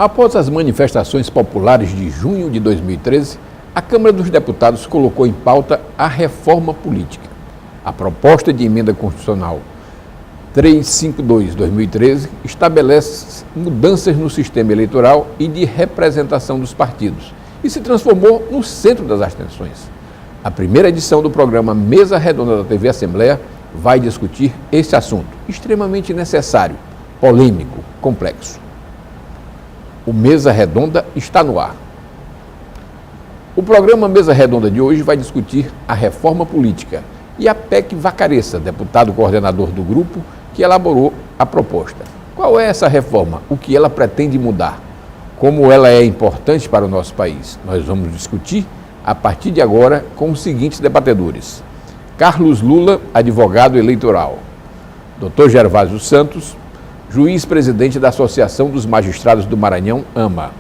Após as manifestações populares de junho de 2013, a Câmara dos Deputados colocou em pauta a reforma política. A proposta de emenda constitucional 352/2013 estabelece mudanças no sistema eleitoral e de representação dos partidos e se transformou no centro das atenções. A primeira edição do programa Mesa Redonda da TV Assembleia vai discutir esse assunto, extremamente necessário, polêmico, complexo. O Mesa Redonda está no ar. O programa Mesa Redonda de hoje vai discutir a reforma política e a PEC Vacaressa, deputado coordenador do grupo que elaborou a proposta. Qual é essa reforma? O que ela pretende mudar? Como ela é importante para o nosso país? Nós vamos discutir a partir de agora com os seguintes debatedores: Carlos Lula, advogado eleitoral; Dr. Gervásio Santos, juiz-presidente da Associação dos Magistrados do Maranhão, AMA;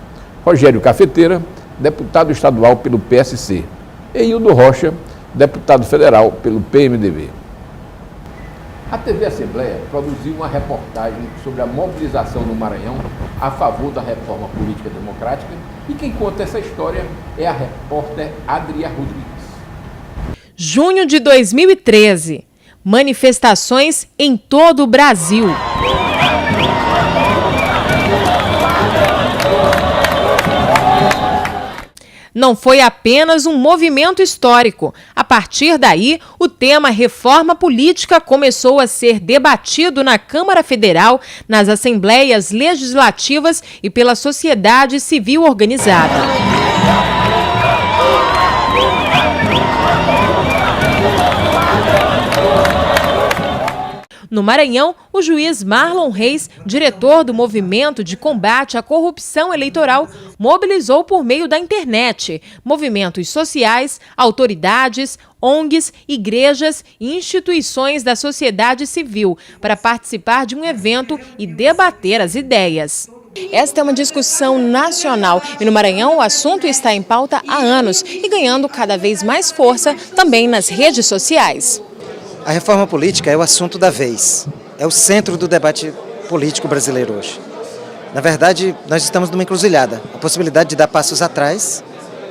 Rogério Cafeteira, deputado estadual pelo PSC; e Hildo Rocha, deputado federal pelo PMDB. A TV Assembleia produziu uma reportagem sobre a mobilização no Maranhão a favor da reforma política democrática e quem conta essa história é a repórter Adria Rodrigues. Junho de 2013. Manifestações em todo o Brasil. Não foi apenas um movimento histórico. A partir daí, o tema reforma política começou a ser debatido na Câmara Federal, nas assembleias legislativas e pela sociedade civil organizada. No Maranhão, o juiz Marlon Reis, diretor do Movimento de Combate à Corrupção Eleitoral, mobilizou por meio da internet movimentos sociais, autoridades, ONGs, igrejas e instituições da sociedade civil para participar de um evento e debater as ideias. Esta é uma discussão nacional e no Maranhão o assunto está em pauta há anos e ganhando cada vez mais força também nas redes sociais. A reforma política é o assunto da vez, é o centro do debate político brasileiro hoje. Na verdade, nós estamos numa encruzilhada, a possibilidade de dar passos atrás,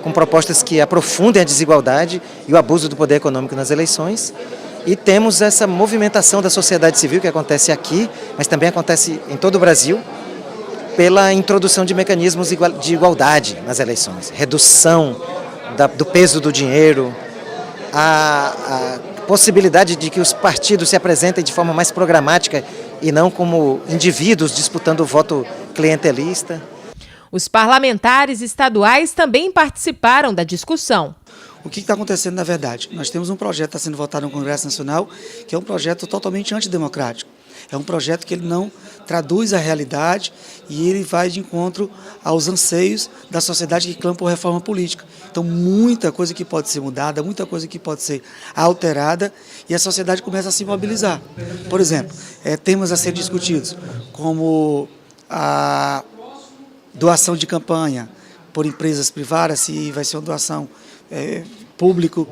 com propostas que aprofundem a desigualdade e o abuso do poder econômico nas eleições, e temos essa movimentação da sociedade civil que acontece aqui, mas também acontece em todo o Brasil, pela introdução de mecanismos de igualdade nas eleições, redução do peso do dinheiro, a possibilidade de que os partidos se apresentem de forma mais programática e não como indivíduos disputando o voto clientelista. Os parlamentares estaduais também participaram da discussão. O que está acontecendo na verdade? Nós temos um projeto que está sendo votado no Congresso Nacional, que é um projeto totalmente antidemocrático. É um projeto que ele não traduz a realidade e ele vai de encontro aos anseios da sociedade que clama por reforma política. Então, muita coisa que pode ser mudada, muita coisa que pode ser alterada e a sociedade começa a se mobilizar. Por exemplo, temas a ser discutidos, como a doação de campanha por empresas privadas, se vai ser uma doação público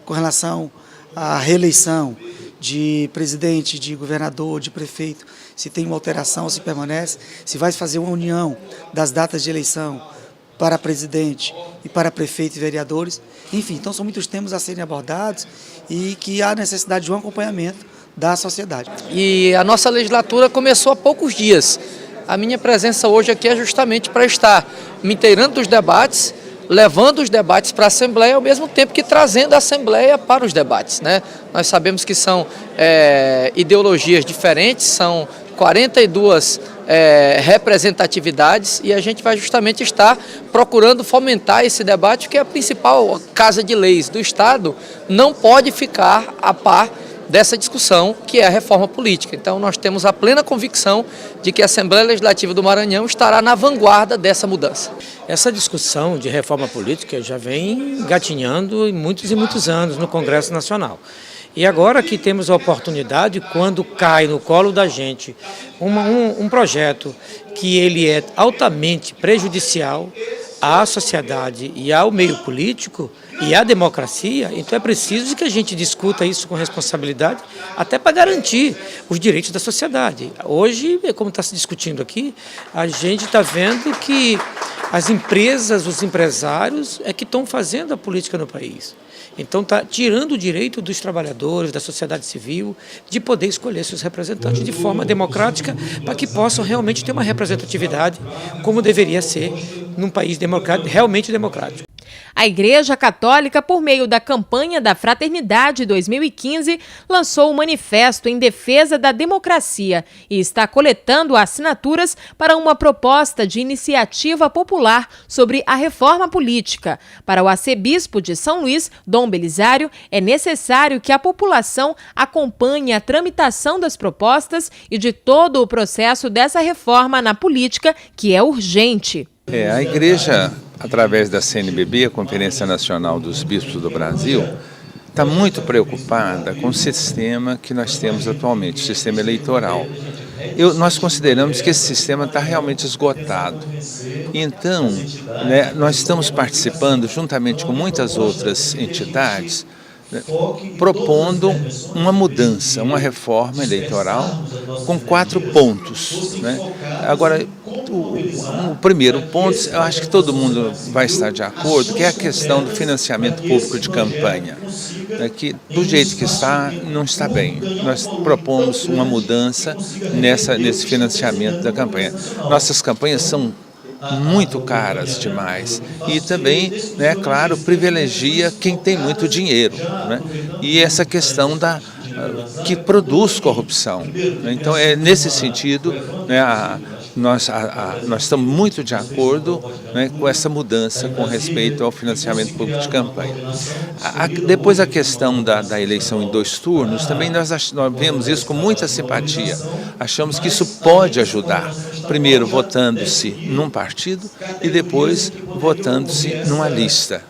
com relação à reeleição de presidente, de governador, de prefeito, se tem uma alteração, se permanece, se vai fazer uma união das datas de eleição para presidente e para prefeito e vereadores. Enfim, então são muitos temas a serem abordados e que há necessidade de um acompanhamento da sociedade. E a nossa legislatura começou há poucos dias. A minha presença hoje aqui é justamente para estar me inteirando dos debates, levando os debates para a Assembleia, ao mesmo tempo que trazendo a Assembleia para os debates, né? Nós sabemos que são ideologias diferentes, são 42 representatividades e a gente vai justamente estar procurando fomentar esse debate, que é a principal casa de leis do Estado, não pode ficar a par dessa discussão, que é a reforma política. Então, nós temos a plena convicção de que a Assembleia Legislativa do Maranhão estará na vanguarda dessa mudança. Essa discussão de reforma política já vem engatinhando em muitos e muitos anos no Congresso Nacional. E agora que temos a oportunidade, quando cai no colo da gente um projeto que ele é altamente prejudicial à sociedade e ao meio político e à democracia, então é preciso que a gente discuta isso com responsabilidade, até para garantir os direitos da sociedade. Hoje, como está se discutindo aqui, a gente está vendo que as empresas, os empresários é que estão fazendo a política no país. Então está tirando o direito dos trabalhadores, da sociedade civil, de poder escolher seus representantes de forma democrática, para que possam realmente ter uma representatividade como deveria ser num país democrático, realmente democrático. A Igreja Católica, por meio da campanha da Fraternidade 2015, lançou um manifesto em defesa da democracia e está coletando assinaturas para uma proposta de iniciativa popular sobre a reforma política. Para o arcebispo de São Luís, Dom Belisário, é necessário que a população acompanhe a tramitação das propostas e de todo o processo dessa reforma na política, que é urgente. A Igreja, através da CNBB, a Conferência Nacional dos Bispos do Brasil, está muito preocupada com o sistema que nós temos atualmente, o sistema eleitoral. Nós consideramos que esse sistema está realmente esgotado. Então, nós estamos participando, juntamente com muitas outras entidades, propondo uma mudança, uma reforma eleitoral com 4 pontos. Agora, o primeiro ponto, eu acho que todo mundo vai estar de acordo, que é a questão do financiamento público de campanha, que do jeito que está, não está bem. Nós propomos uma mudança nesse financiamento da campanha. Nossas campanhas são muito caras demais e também, claro, privilegia quem tem muito dinheiro, e essa questão que produz corrupção. Então, é nesse sentido, nós estamos muito de acordo com essa mudança com respeito ao financiamento público de campanha. Depois a questão da eleição em 2 turnos, também nós vemos isso com muita simpatia. Achamos que isso pode ajudar, primeiro votando-se num partido e depois votando-se numa lista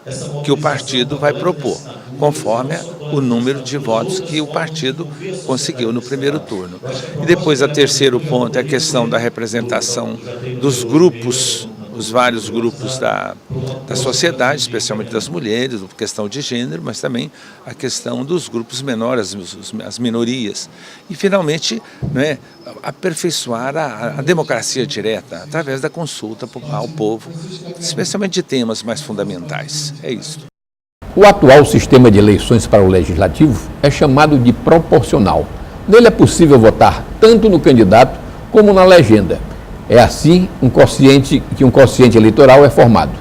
que o partido vai propor, conforme o número de votos que o partido conseguiu no primeiro turno. E depois, o terceiro ponto é a questão da representação dos grupos, os vários grupos da sociedade, especialmente das mulheres, a questão de gênero, mas também a questão dos grupos menores, as minorias. E, finalmente, aperfeiçoar a democracia direta através da consulta ao povo, especialmente de temas mais fundamentais. É isso. O atual sistema de eleições para o Legislativo é chamado de proporcional. Nele é possível votar tanto no candidato como na legenda. É assim que um quociente eleitoral é formado,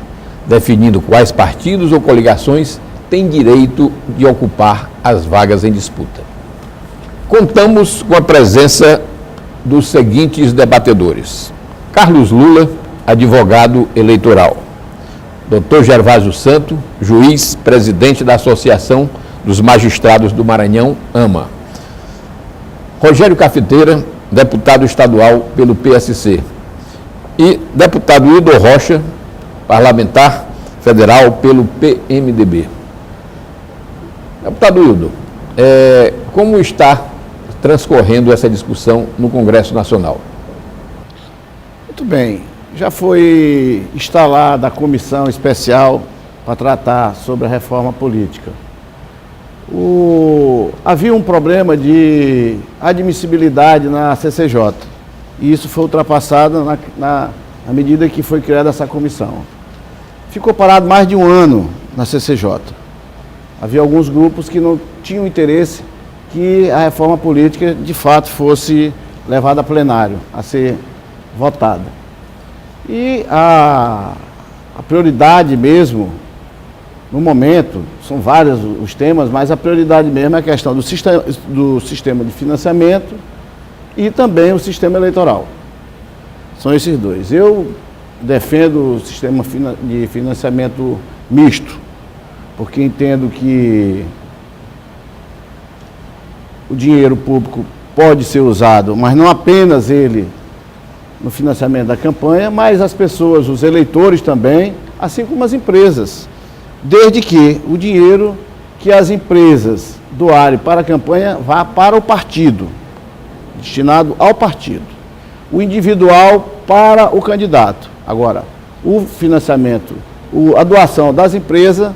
definindo quais partidos ou coligações têm direito de ocupar as vagas em disputa. Contamos com a presença dos seguintes debatedores: Carlos Lula, advogado eleitoral; Dr. Gervásio Santo, juiz, presidente da Associação dos Magistrados do Maranhão, AMA; Rogério Cafeteira, deputado estadual pelo PSC; e deputado Hildo Rocha, parlamentar federal pelo PMDB. Deputado Hildo, como está transcorrendo essa discussão no Congresso Nacional? Muito bem. Já foi instalada a comissão especial para tratar sobre a reforma política. Havia um problema de admissibilidade na CCJ, e isso foi ultrapassado na medida que foi criada essa comissão. Ficou parado mais de 1 ano na CCJ. Havia alguns grupos que não tinham interesse que a reforma política, de fato, fosse levada a plenário, a ser votada. E a prioridade mesmo, no momento, são vários os temas, mas a prioridade mesmo é a questão do sistema de financiamento e também o sistema eleitoral. São esses dois. Eu defendo o sistema de financiamento misto, porque entendo que o dinheiro público pode ser usado, mas não apenas ele no financiamento da campanha, mas as pessoas, os eleitores também, assim como as empresas, desde que o dinheiro que as empresas doarem para a campanha vá para o partido, destinado ao partido, o individual para o candidato. Agora, o financiamento, a doação das empresas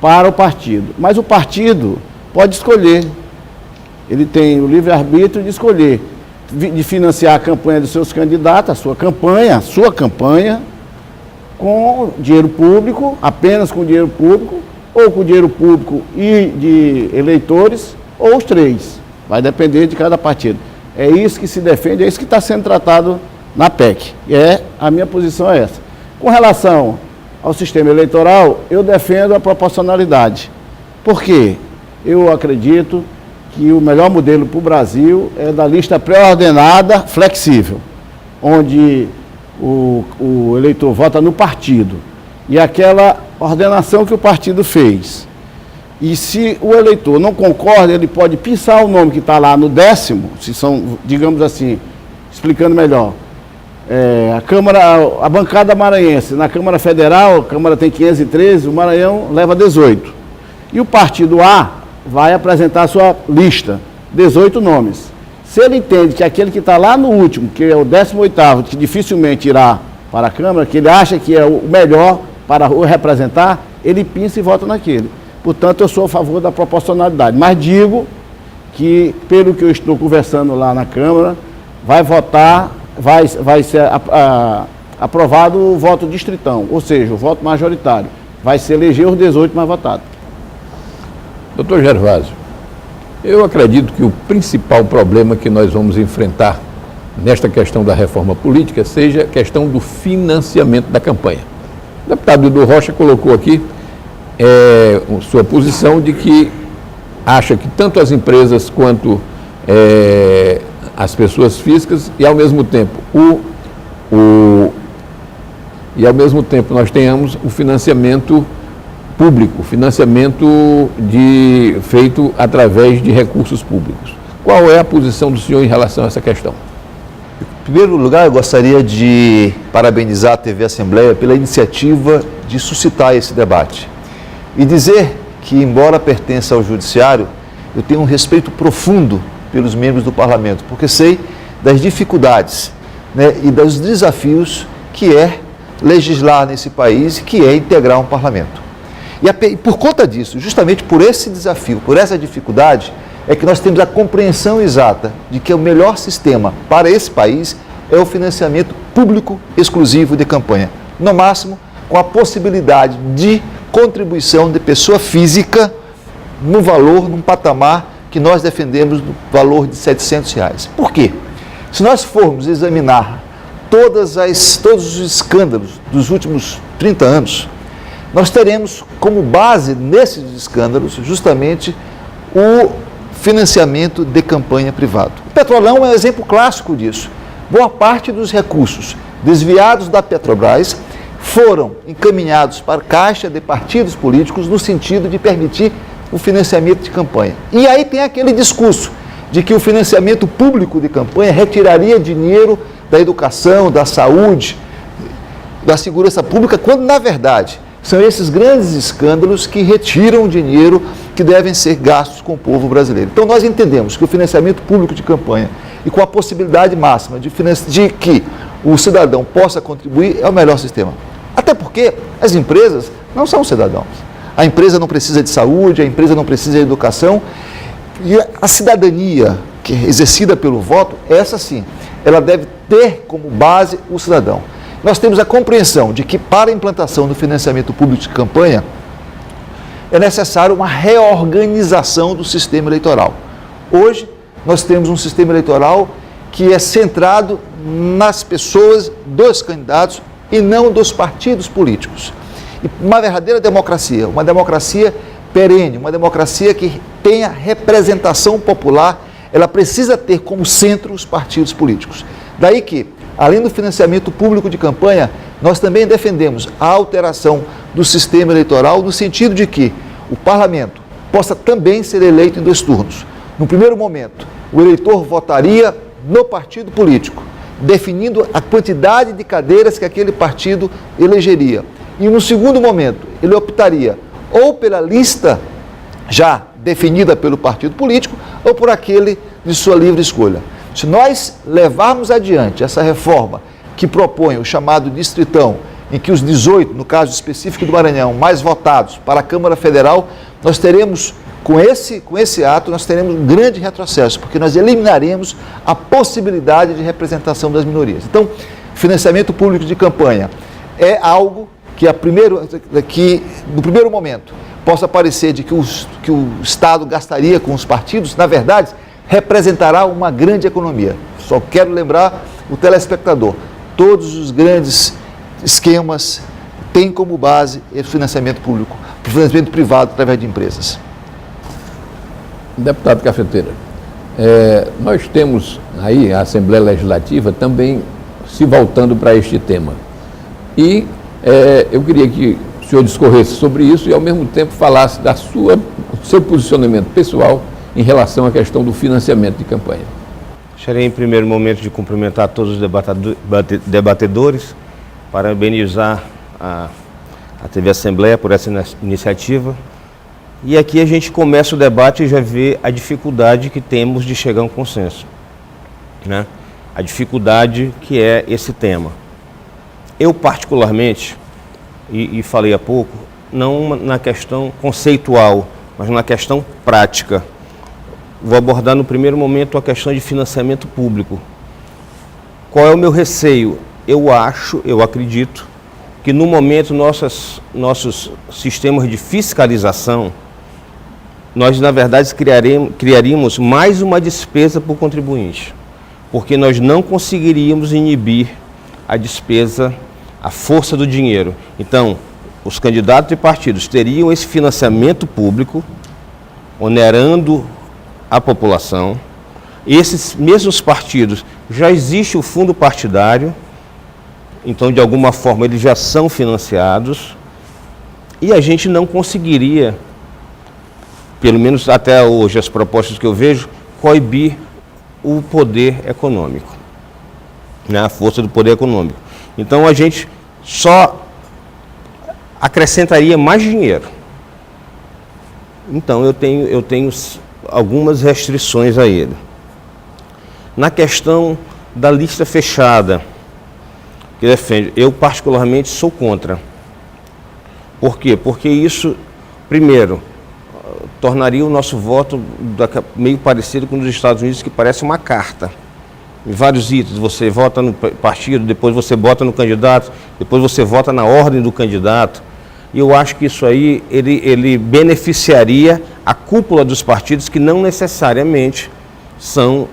para o partido. Mas o partido pode escolher, ele tem o livre-arbítrio de escolher, de financiar a campanha dos seus candidatos, a sua campanha, com dinheiro público, apenas com dinheiro público, ou com dinheiro público e de eleitores, ou os três. Vai depender de cada partido. É isso que se defende, é isso que está sendo tratado na PEC. E a minha posição é essa. Com relação ao sistema eleitoral, eu defendo a proporcionalidade. Por quê? Eu acredito que o melhor modelo para o Brasil é da lista pré-ordenada flexível, onde o eleitor vota no partido e aquela ordenação que o partido fez. E se o eleitor não concorda, ele pode pisar o nome que está lá no 10º, se são, digamos assim, explicando melhor, a bancada maranhense, na Câmara Federal, a Câmara tem 513, o Maranhão leva 18. E o partido A vai apresentar a sua lista, 18 nomes. Se ele entende que aquele que está lá no último, que é o 18º, que dificilmente irá para a Câmara, que ele acha que é o melhor para o representar, ele pinça e vota naquele. Portanto, eu sou a favor da proporcionalidade. Mas digo que, pelo que eu estou conversando lá na Câmara, vai ser aprovado o voto distritão, ou seja, o voto majoritário. Vai se eleger os 18 mais votados. Doutor Gervásio, eu acredito que o principal problema que nós vamos enfrentar nesta questão da reforma política seja a questão do financiamento da campanha. O deputado Dudu Rocha colocou aqui sua posição de que acha que tanto as empresas quanto as pessoas físicas e ao mesmo tempo nós tenhamos o financiamento público, financiamento feito através de recursos públicos. Qual é a posição do senhor em relação a essa questão? Em primeiro lugar, eu gostaria de parabenizar a TV Assembleia pela iniciativa de suscitar esse debate e dizer que, embora pertença ao Judiciário, eu tenho um respeito profundo pelos membros do Parlamento, porque sei das dificuldades, né, e dos desafios que é legislar nesse país, que é integrar um Parlamento. E por conta disso, justamente por esse desafio, por essa dificuldade, é que nós temos a compreensão exata de que o melhor sistema para esse país é o financiamento público exclusivo de campanha. No máximo, com a possibilidade de contribuição de pessoa física no valor, num patamar que nós defendemos no valor de R$700. Por quê? Se nós formos examinar todos os escândalos dos últimos 30 anos, nós teremos como base nesses escândalos justamente o financiamento de campanha privado. O Petrolão é um exemplo clássico disso. Boa parte dos recursos desviados da Petrobras foram encaminhados para a caixa de partidos políticos no sentido de permitir o financiamento de campanha. E aí tem aquele discurso de que o financiamento público de campanha retiraria dinheiro da educação, da saúde, da segurança pública, quando na verdade são esses grandes escândalos que retiram o dinheiro que devem ser gastos com o povo brasileiro. Então nós entendemos que o financiamento público de campanha e com a possibilidade máxima de que o cidadão possa contribuir é o melhor sistema. Até porque as empresas não são cidadãos. A empresa não precisa de saúde, a empresa não precisa de educação. E a cidadania que é exercida pelo voto, essa sim, ela deve ter como base o cidadão. Nós temos a compreensão de que para a implantação do financiamento público de campanha é necessário uma reorganização do sistema eleitoral. Hoje, nós temos um sistema eleitoral que é centrado nas pessoas dos candidatos e não dos partidos políticos. E uma verdadeira democracia, uma democracia perene, uma democracia que tenha representação popular, ela precisa ter como centro os partidos políticos. Daí que, além do financiamento público de campanha, nós também defendemos a alteração do sistema eleitoral no sentido de que o parlamento possa também ser eleito em 2 turnos. No primeiro momento, o eleitor votaria no partido político, definindo a quantidade de cadeiras que aquele partido elegeria. E no segundo momento, ele optaria ou pela lista já definida pelo partido político ou por aquele de sua livre escolha. Se nós levarmos adiante essa reforma que propõe o chamado distritão, em que os 18, no caso específico do Maranhão, mais votados para a Câmara Federal, nós teremos, com esse ato, nós teremos um grande retrocesso, porque nós eliminaremos a possibilidade de representação das minorias. Então, financiamento público de campanha é algo que, no primeiro momento, possa parecer de que o Estado gastaria com os partidos, na verdade, representará uma grande economia. Só quero lembrar o telespectador, todos os grandes esquemas têm como base o financiamento público, o financiamento privado através de empresas. Deputado Cafeteira, nós temos aí a Assembleia Legislativa também se voltando para este tema. E eu queria que o senhor discorresse sobre isso e, ao mesmo tempo, falasse do seu posicionamento pessoal em relação à questão do financiamento de campanha. Gostaria, em primeiro momento, de cumprimentar todos os debatedores, parabenizar a TV Assembleia por essa iniciativa. E aqui a gente começa o debate e já vê a dificuldade que temos de chegar a um consenso, né? A dificuldade que é esse tema. Eu, particularmente, e falei há pouco, não na questão conceitual, mas na questão prática. Vou abordar no primeiro momento a questão de financiamento público. Qual é o meu receio? Eu acredito que no momento nossos sistemas de fiscalização, nós na verdade criaríamos mais uma despesa para o contribuinte, porque nós não conseguiríamos inibir a despesa, a força do dinheiro. Então, os candidatos e partidos teriam esse financiamento público, onerando a população. Esses mesmos partidos, já existe o fundo partidário, então de alguma forma eles já são financiados, e a gente não conseguiria, pelo menos até hoje as propostas que eu vejo, coibir o poder econômico, né, a força do poder econômico. Então a gente só acrescentaria mais dinheiro. Então eu tenho algumas restrições a ele. Na questão da lista fechada, que defende, eu particularmente sou contra. Por quê? Porque isso, primeiro, tornaria o nosso voto meio parecido com os dos Estados Unidos, que parece uma carta. Em vários itens, você vota no partido, depois você vota no candidato, depois você vota na ordem do candidato. E eu acho que isso aí, ele beneficiaria a cúpula dos partidos, que não necessariamente são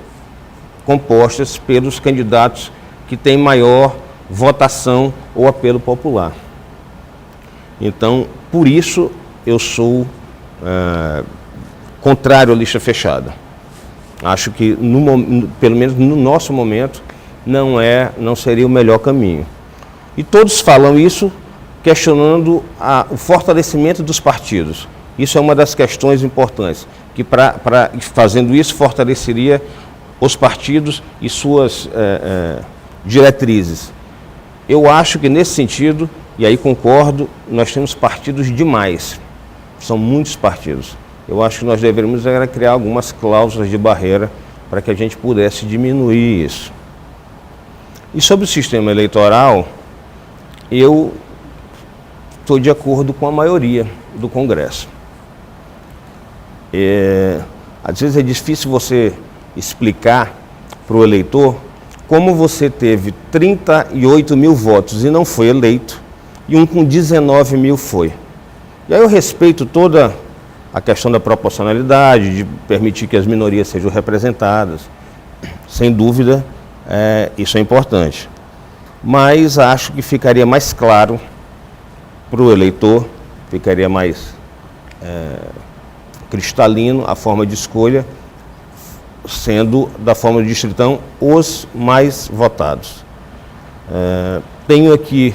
compostas pelos candidatos que têm maior votação ou apelo popular. Então, por isso, eu sou contrário à lista fechada. Acho que, pelo menos no nosso momento, não seria o melhor caminho. E todos falam isso questionando o fortalecimento dos partidos. Isso é uma das questões importantes, que fazendo isso fortaleceria os partidos e suas diretrizes. Eu acho que nesse sentido, e aí concordo, nós temos partidos demais, são muitos partidos. Eu acho que nós deveríamos criar algumas cláusulas de barreira para que a gente pudesse diminuir isso. E sobre o sistema eleitoral, eu estou de acordo com a maioria do Congresso. Às vezes é difícil você explicar para o eleitor como você teve 38 mil votos e não foi eleito, e um com 19 mil foi. E aí eu respeito toda a questão da proporcionalidade, de permitir que as minorias sejam representadas. Sem dúvida, isso é importante. Mas acho que ficaria mais claro para o eleitor, ficaria mais cristalino a forma de escolha, sendo da forma de distritão os mais votados. Tenho aqui,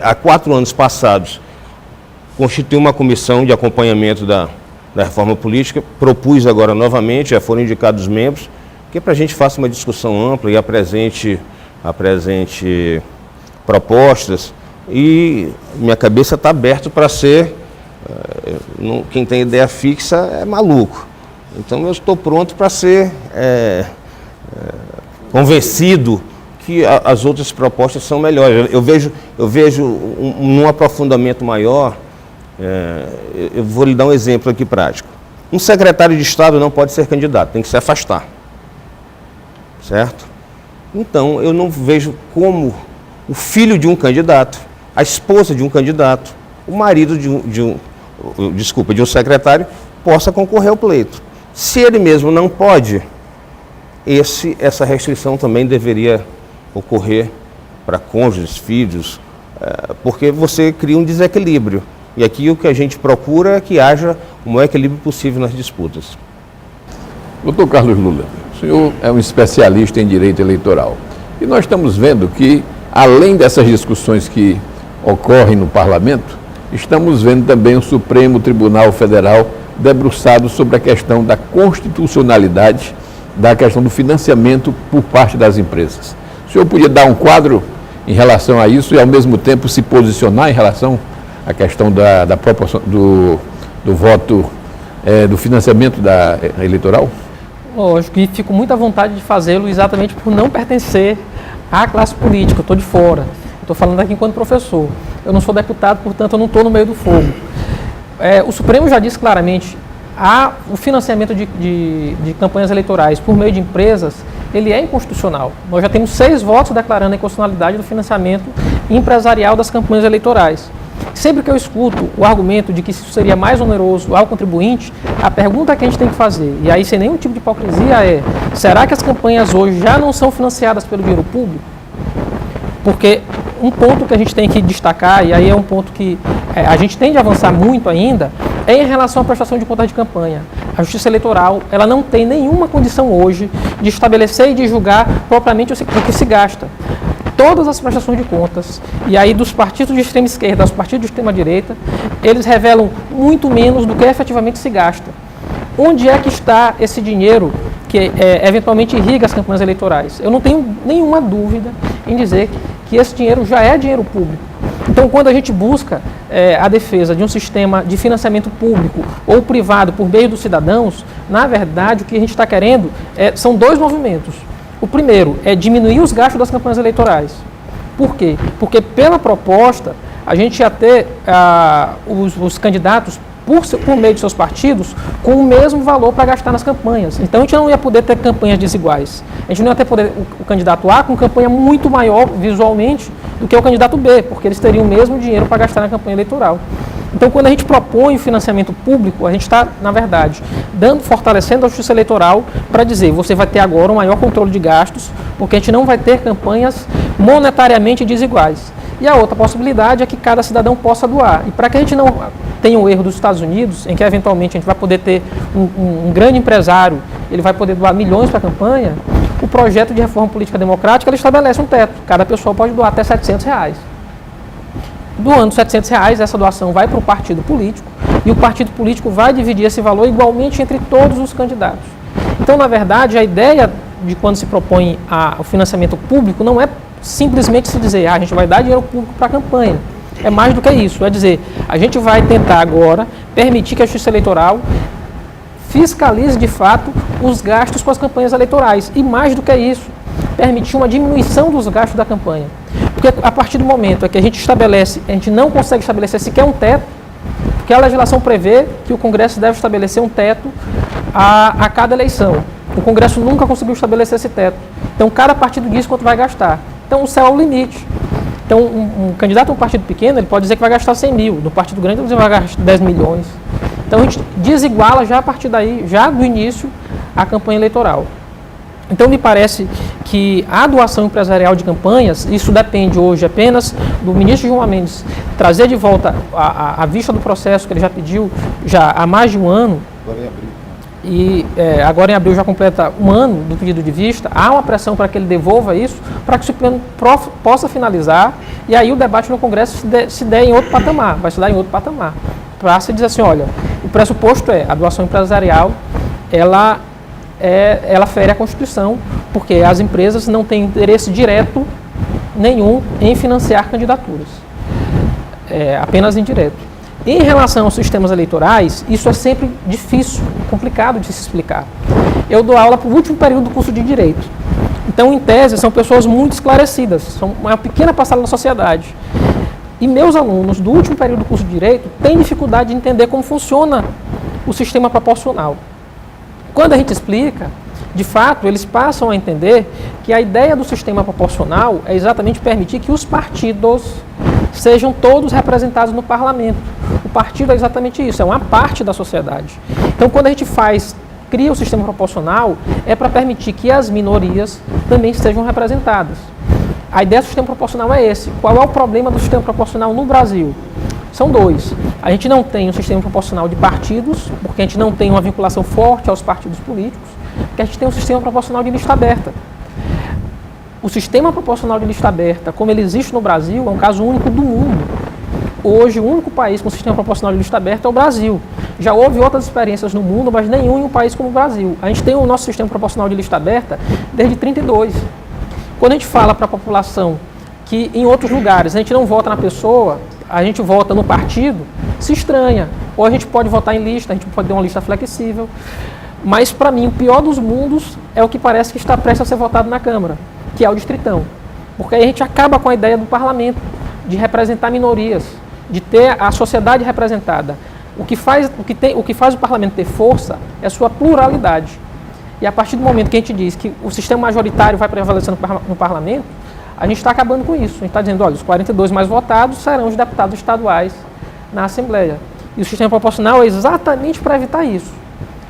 há 4 anos passados, constituí uma comissão de acompanhamento da reforma política, propus agora novamente, já foram indicados os membros, que é para a gente faça uma discussão ampla e apresente propostas, e minha cabeça está aberta para ser, quem tem ideia fixa é maluco. Então eu estou pronto para ser convencido que as outras propostas são melhores. Eu vejo um aprofundamento maior. Eu vou lhe dar um exemplo aqui prático. Um secretário de Estado não pode ser candidato, tem que se afastar. Certo? Então, eu não vejo como o filho de um candidato, a esposa de um candidato, o marido de um secretário, possa concorrer ao pleito. Se ele mesmo não pode, essa restrição também deveria ocorrer para cônjuges, filhos, porque você cria um desequilíbrio. E aqui o que a gente procura é que haja o maior equilíbrio possível nas disputas. Doutor Carlos Lula, o senhor é um especialista em direito eleitoral. E nós estamos vendo que, além dessas discussões que ocorrem no parlamento, estamos vendo também o Supremo Tribunal Federal debruçado sobre a questão da constitucionalidade, da questão do financiamento por parte das empresas. O senhor podia dar um quadro em relação a isso e, ao mesmo tempo, se posicionar em relação à questão da proporção do voto, do financiamento eleitoral? Lógico, e fico muito à vontade de fazê-lo exatamente por não pertencer à classe política, eu estou de fora. Estou falando aqui enquanto professor. Eu não sou deputado, portanto eu não estou no meio do fogo. O Supremo já disse claramente, o financiamento de campanhas eleitorais por meio de empresas, ele é inconstitucional. Nós já temos 6 votos declarando a inconstitucionalidade do financiamento empresarial das campanhas eleitorais. Sempre que eu escuto o argumento de que isso seria mais oneroso ao contribuinte, a pergunta que a gente tem que fazer, e aí sem nenhum tipo de hipocrisia, será que as campanhas hoje já não são financiadas pelo dinheiro público? Porque um ponto que a gente tem que destacar, e aí é um ponto que a gente tem de avançar muito ainda, é em relação à prestação de contas de campanha. A Justiça Eleitoral, ela não tem nenhuma condição hoje de estabelecer e de julgar propriamente o que se gasta. Todas as prestações de contas, e aí dos partidos de extrema esquerda aos partidos de extrema direita, eles revelam muito menos do que efetivamente se gasta. Onde é que está esse dinheiro que eventualmente irriga as campanhas eleitorais? Eu não tenho nenhuma dúvida em dizer que esse dinheiro já é dinheiro público. Então, quando a gente busca a defesa de um sistema de financiamento público ou privado por meio dos cidadãos, na verdade, o que a gente está querendo são 2 movimentos. O primeiro é diminuir os gastos das campanhas eleitorais. Por quê? Porque pela proposta, a gente ia ter os candidatos, por meio de seus partidos, com o mesmo valor para gastar nas campanhas. Então a gente não ia poder ter campanhas desiguais. A gente não ia ter o candidato A com campanha muito maior visualmente do que o candidato B, porque eles teriam o mesmo dinheiro para gastar na campanha eleitoral. Então, quando a gente propõe o financiamento público, a gente está, na verdade, fortalecendo a Justiça Eleitoral para dizer, você vai ter agora um maior controle de gastos, porque a gente não vai ter campanhas monetariamente desiguais. E a outra possibilidade é que cada cidadão possa doar. E para que a gente não tenha o erro dos Estados Unidos, em que eventualmente a gente vai poder ter um grande empresário, ele vai poder doar milhões para a campanha, o projeto de reforma política democrática ele estabelece um teto. Cada pessoa pode doar até R$700. Doando R$700, essa doação vai para o partido político e o partido político vai dividir esse valor igualmente entre todos os candidatos. Então, na verdade, a ideia de quando se propõe o financiamento público não é simplesmente se dizer, a gente vai dar dinheiro público para a campanha. É mais do que isso, é dizer, a gente vai tentar agora permitir que a Justiça Eleitoral fiscalize de fato os gastos com as campanhas eleitorais. E mais do que isso, permitir uma diminuição dos gastos da campanha. Porque a partir do momento que a gente não consegue estabelecer sequer um teto, porque a legislação prevê que o Congresso deve estabelecer um teto a cada eleição. O Congresso nunca conseguiu estabelecer esse teto. Então, cada partido diz quanto vai gastar. Então, o céu é o limite. Então, um candidato a um partido pequeno, ele pode dizer que vai gastar 100 mil. No partido grande, ele vai gastar 10 milhões. Então, a gente desiguala já a partir daí, já do início, a campanha eleitoral. Então, me parece que a doação empresarial de campanhas, isso depende hoje apenas do ministro Gilmar Mendes trazer de volta a vista do processo que ele já pediu já há mais de um ano. Agora em abril. E agora em abril já completa um ano do pedido de vista. Há uma pressão para que ele devolva isso, para que o Supremo possa finalizar e aí o debate no Congresso se der em outro patamar, vai se dar em outro patamar. Para se dizer assim, olha, o pressuposto a doação empresarial, ela fere a Constituição, porque as empresas não têm interesse direto nenhum em financiar candidaturas, apenas indireto. Em relação aos sistemas eleitorais, isso é sempre difícil, complicado de se explicar. Eu dou aula para o último período do curso de Direito. Então, Então, em tese, são pessoas muito esclarecidas, são uma pequena parcela da sociedade. E meus alunos do último período do curso de Direito têm dificuldade de entender como funciona o sistema proporcional. Quando a gente explica, de fato, eles passam a entender que a ideia do sistema proporcional é exatamente permitir que os partidos sejam todos representados no parlamento. O partido é exatamente isso, é uma parte da sociedade. Então, quando a gente cria o sistema proporcional, é para permitir que as minorias também sejam representadas. A ideia do sistema proporcional é esse. Qual é o problema do sistema proporcional no Brasil? São dois. A gente não tem um sistema proporcional de partidos, porque a gente não tem uma vinculação forte aos partidos políticos, porque a gente tem um sistema proporcional de lista aberta. O sistema proporcional de lista aberta, como ele existe no Brasil, é um caso único do mundo. Hoje, o único país com sistema proporcional de lista aberta é o Brasil. Já houve outras experiências no mundo, mas nenhum em um país como o Brasil. A gente tem o nosso sistema proporcional de lista aberta desde 1932. Quando a gente fala para a população que em outros lugares a gente não vota na pessoa, a gente vota no partido, se estranha. Ou a gente pode votar em lista, a gente pode ter uma lista flexível. Mas, para mim, o pior dos mundos é o que parece que está prestes a ser votado na Câmara, que é o distritão. Porque aí a gente acaba com a ideia do parlamento, de representar minorias, de ter a sociedade representada. O que faz o parlamento ter força é a sua pluralidade. E a partir do momento que a gente diz que o sistema majoritário vai prevalecer no parlamento, a gente está acabando com isso. A gente está dizendo, olha, os 42 mais votados serão os deputados estaduais na Assembleia. E o sistema proporcional é exatamente para evitar isso.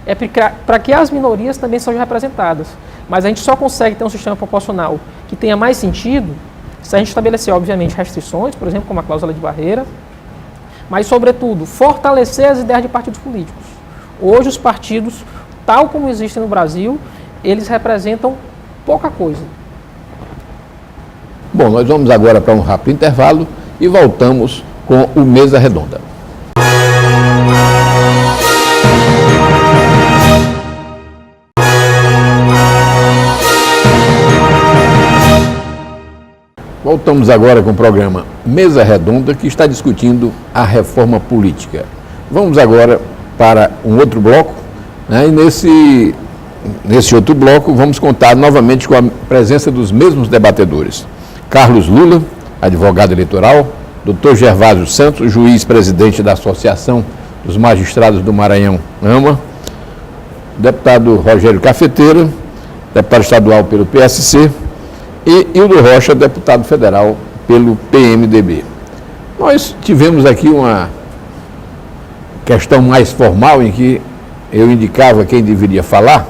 É para que as minorias também sejam representadas. Mas a gente só consegue ter um sistema proporcional que tenha mais sentido se a gente estabelecer, obviamente, restrições, por exemplo, como a cláusula de barreira, mas, sobretudo, fortalecer as ideias de partidos políticos. Hoje, os partidos, tal como existem no Brasil, eles representam pouca coisa. Bom, nós vamos agora para um rápido intervalo e voltamos com o Mesa Redonda. Voltamos agora com o programa Mesa Redonda, que está discutindo a reforma política. Vamos agora para um outro bloco, né? E nesse outro bloco vamos contar novamente com a presença dos mesmos debatedores. Carlos Lula, advogado eleitoral, Dr. Gervásio Santos, juiz-presidente da Associação dos Magistrados do Maranhão, AMA, deputado Rogério Cafeteira, deputado estadual pelo PSC, e Hildo Rocha, deputado federal pelo PMDB. Nós tivemos aqui uma questão mais formal em que eu indicava quem deveria falar,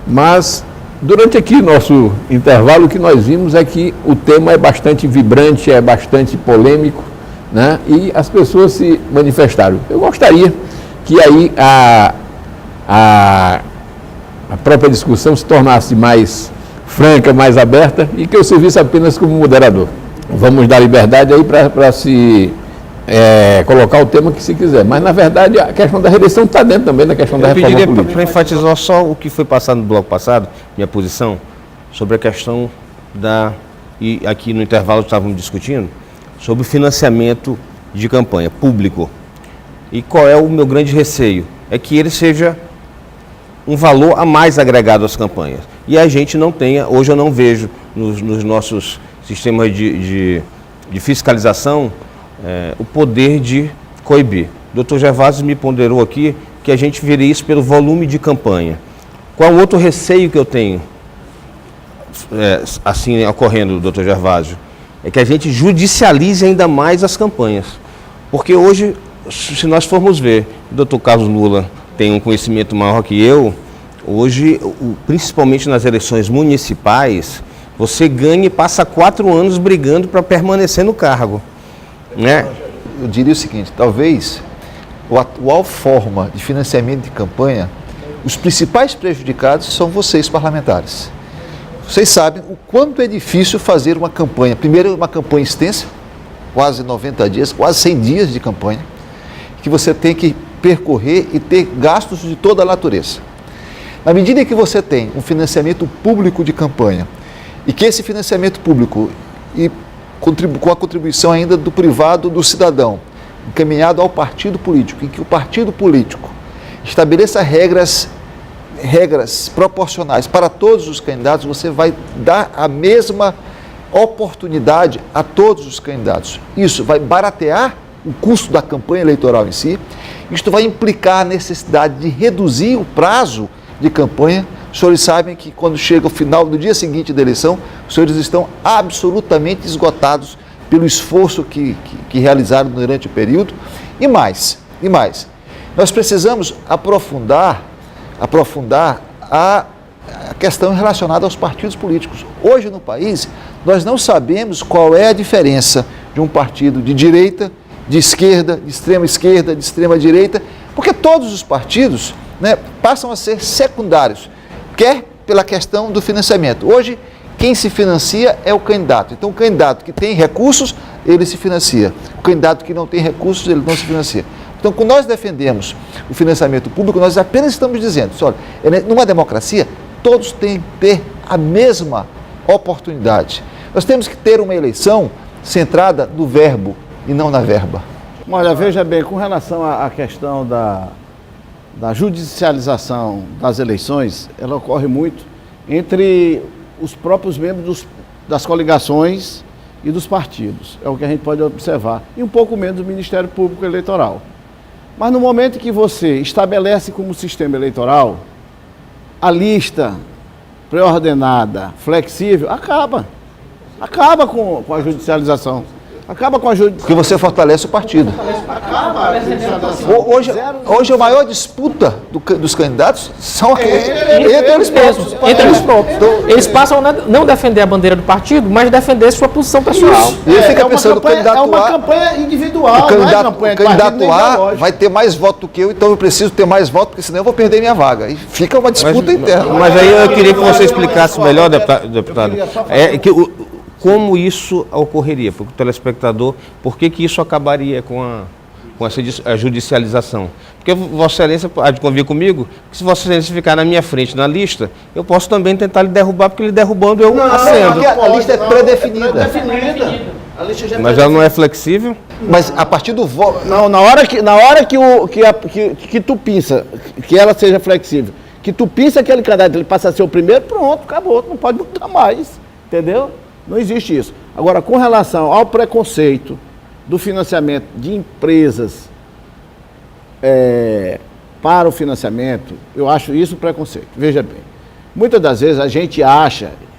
mas durante aqui nosso intervalo o que nós vimos é que o tema é bastante vibrante, é bastante polêmico, né? E as pessoas se manifestaram. Eu gostaria que aí a própria discussão se tornasse mais franca, mais aberta e que eu servisse apenas como moderador. Vamos dar liberdade aí para se colocar o tema que se quiser. Mas, na verdade, a questão da reeleição está dentro também da questão da reforma política. Para enfatizar só o que foi passado no bloco passado, minha posição, sobre a questão e aqui no intervalo estávamos discutindo, sobre o financiamento de campanha público. E qual é o meu grande receio? É que ele seja um valor a mais agregado às campanhas. E a gente não tenha, hoje eu não vejo nos nossos sistemas de fiscalização o poder de coibir. O Dr. Gervásio me ponderou aqui que a gente veria isso pelo volume de campanha. Qual outro receio que eu tenho, assim ocorrendo, Dr. Gervásio? É que a gente judicialize ainda mais as campanhas. Porque hoje, se nós formos ver, o Dr. Carlos Lula tem um conhecimento maior que eu, hoje, principalmente nas eleições municipais, você ganha e passa 4 anos brigando para permanecer no cargo, né? Eu diria o seguinte, talvez a atual forma de financiamento de campanha, os principais prejudicados são vocês, parlamentares. Vocês sabem o quanto é difícil fazer uma campanha. Primeiro, uma campanha extensa, quase 90 dias, quase 100 dias de campanha, que você tem que percorrer e ter gastos de toda a natureza. Na medida que você tem um financiamento público de campanha e que esse financiamento público com a contribuição ainda do privado do cidadão, encaminhado ao partido político, em que o partido político estabeleça regras regras proporcionais para todos os candidatos, você vai dar a mesma oportunidade a todos os candidatos. Isso vai baratear o custo da campanha eleitoral em si. Isto vai implicar a necessidade de reduzir o prazo de campanha. Os senhores sabem que quando chega o final do dia seguinte da eleição, os senhores estão absolutamente esgotados pelo esforço que realizaram durante o período. E mais, nós precisamos aprofundar a questão relacionada aos partidos políticos. Hoje no país, nós não sabemos qual é a diferença de um partido de direita, de esquerda, de extrema direita, porque todos os partidos, né, passam a ser secundários, quer pela questão do financiamento. Hoje, quem se financia é o candidato. Então, o candidato que tem recursos, ele se financia. O candidato que não tem recursos, ele não se financia. Então, quando nós defendemos o financiamento público, nós apenas estamos dizendo, olha, numa democracia, todos têm que ter a mesma oportunidade. Nós temos que ter uma eleição centrada no verbo e não na verba. Olha, veja bem, com relação à questão da judicialização das eleições, ela ocorre muito entre os próprios membros das coligações e dos partidos. É o que a gente pode observar. E um pouco menos do Ministério Público Eleitoral. Mas no momento que você estabelece como sistema eleitoral a lista pré-ordenada, flexível, acaba com a judicialização. Porque você fortalece o partido. Hoje a maior disputa dos candidatos são entre eles próprios. Eles passam a não defender a bandeira do partido, mas defender sua posição pessoal. E ele fica pensando, é uma campanha individual, o candidato A vai ter mais voto do que eu, então eu preciso ter mais voto, porque senão eu vou perder minha vaga. E fica uma disputa interna. Mas aí eu queria que você explicasse melhor, deputado, como isso ocorreria para o telespectador, por que isso acabaria com essa judicialização? Porque Vossa Excelência há de convir comigo que se Vossa Excelência ficar na minha frente na lista, eu posso também tentar lhe derrubar, porque ele derrubando eu acendo. A lista é pré-definida. Mas ela não é flexível? Mas a partir do voto... Não, na hora que tu pensa que ela seja flexível, que tu pensa que aquele candidato ele passa a ser o primeiro, pronto, acabou, não pode botar mais, entendeu? Não existe isso. Agora, com relação ao preconceito do financiamento de empresas para o financiamento, eu acho isso preconceito. Veja bem, muitas das vezes a gente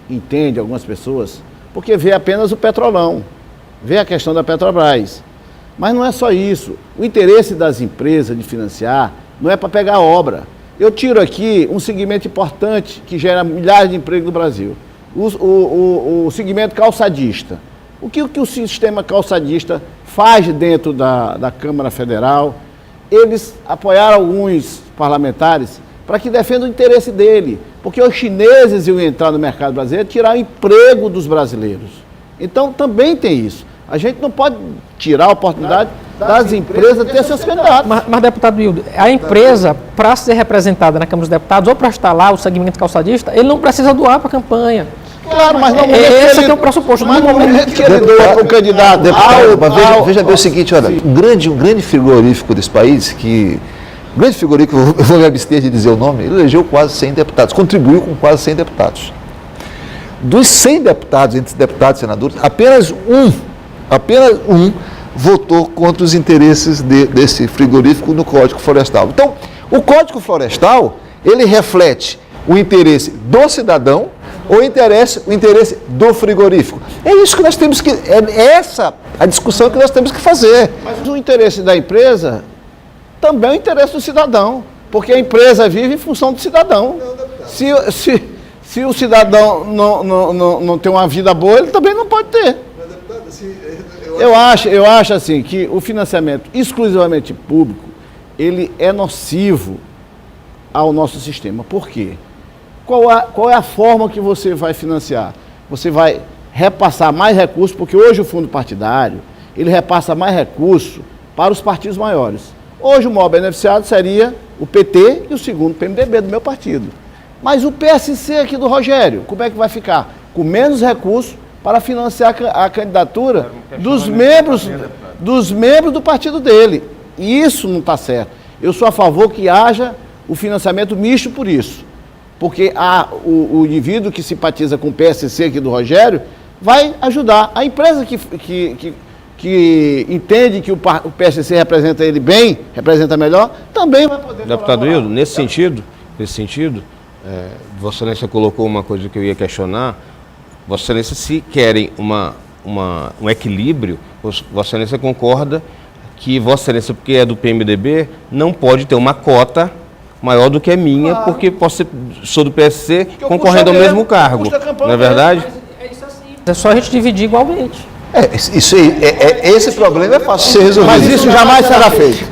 entende algumas pessoas, porque vê apenas o Petrolão, vê a questão da Petrobras. Mas não é só isso. O interesse das empresas de financiar não é para pegar obra. Eu tiro aqui um segmento importante que gera milhares de empregos no Brasil. O segmento calçadista. O que o sistema calçadista faz dentro da Câmara Federal? Eles apoiaram alguns parlamentares para que defendam o interesse dele, porque os chineses iam entrar no mercado brasileiro e tirar o emprego dos brasileiros. Então também tem isso. A gente não pode tirar a oportunidade das empresas ter seus candidatos. Mas deputado Wilder, a empresa, para ser representada na Câmara dos Deputados ou para instalar o segmento calçadista, ele não precisa doar para a campanha. Claro, mas não esse é o pressuposto. Mas no momento que ele doa para o candidato... Veja bem o seguinte, olha, um grande frigorífico desse país, um grande frigorífico, eu vou me abster de dizer o nome, ele elegeu quase 100 deputados, contribuiu com quase 100 deputados. Dos 100 deputados, entre deputados e senadores, apenas um votou contra os interesses desse frigorífico no Código Florestal. Então, o Código Florestal, ele reflete o interesse do cidadão ou o interesse do frigorífico. É isso que nós temos que... É essa a discussão que nós temos que fazer. Mas o interesse da empresa também é o interesse do cidadão, porque a empresa vive em função do cidadão. Se o cidadão não tem uma vida boa, ele também não pode ter. Eu acho assim que o financiamento exclusivamente público, ele é nocivo ao nosso sistema. Por quê? Qual é a forma que você vai financiar? Você vai repassar mais recursos, porque hoje o fundo partidário, ele repassa mais recursos para os partidos maiores. Hoje o maior beneficiado seria o PT e o segundo PMDB do meu partido. Mas o PSC aqui do Rogério, como é que vai ficar? Com menos recursos para financiar a candidatura dos membros do partido dele. E isso não está certo. Eu sou a favor que haja o financiamento misto por isso. porque o indivíduo que simpatiza com o PSC aqui do Rogério vai ajudar. A empresa que entende que o PSC representa ele bem, representa melhor, também vai poder. Deputado Hildo, nesse sentido, Vossa Excelência colocou uma coisa que eu ia questionar. Vossa Excelência, se querem um equilíbrio, Vossa Excelência concorda que Vossa Excelência, porque é do PMDB, não pode ter uma cota maior do que a minha, claro, porque sou do PSC concorrendo ao mesmo cargo. Não é verdade? É só a gente dividir igualmente. Esse problema é fácil de ser resolvido. Mas isso jamais será feito.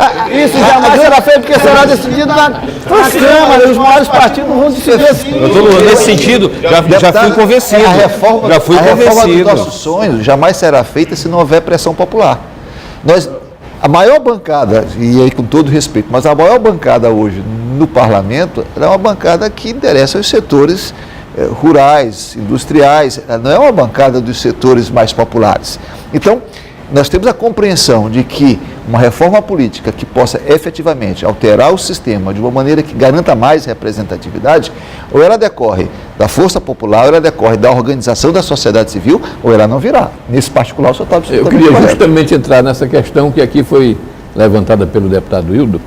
Isso jamais será feito, porque será decidido na Câmara, e os maiores partidos vão decidir assim. Nesse sentido, já fui convencido. A reforma dos nossos sonhos jamais será feita se não houver pressão popular. A maior bancada, e aí com todo respeito, mas a maior bancada hoje no parlamento é uma bancada que interessa aos setores rurais, industriais, não é uma bancada dos setores mais populares. Então, nós temos a compreensão de que uma reforma política que possa efetivamente alterar o sistema de uma maneira que garanta mais representatividade, ou ela decorre da força popular, ou ela decorre da organização da sociedade civil, ou ela não virá. Nesse particular, o senhor está absolutamente correto. Eu queria correto. justamente entrar nessa questão que aqui foi levantada pelo deputado Hildo,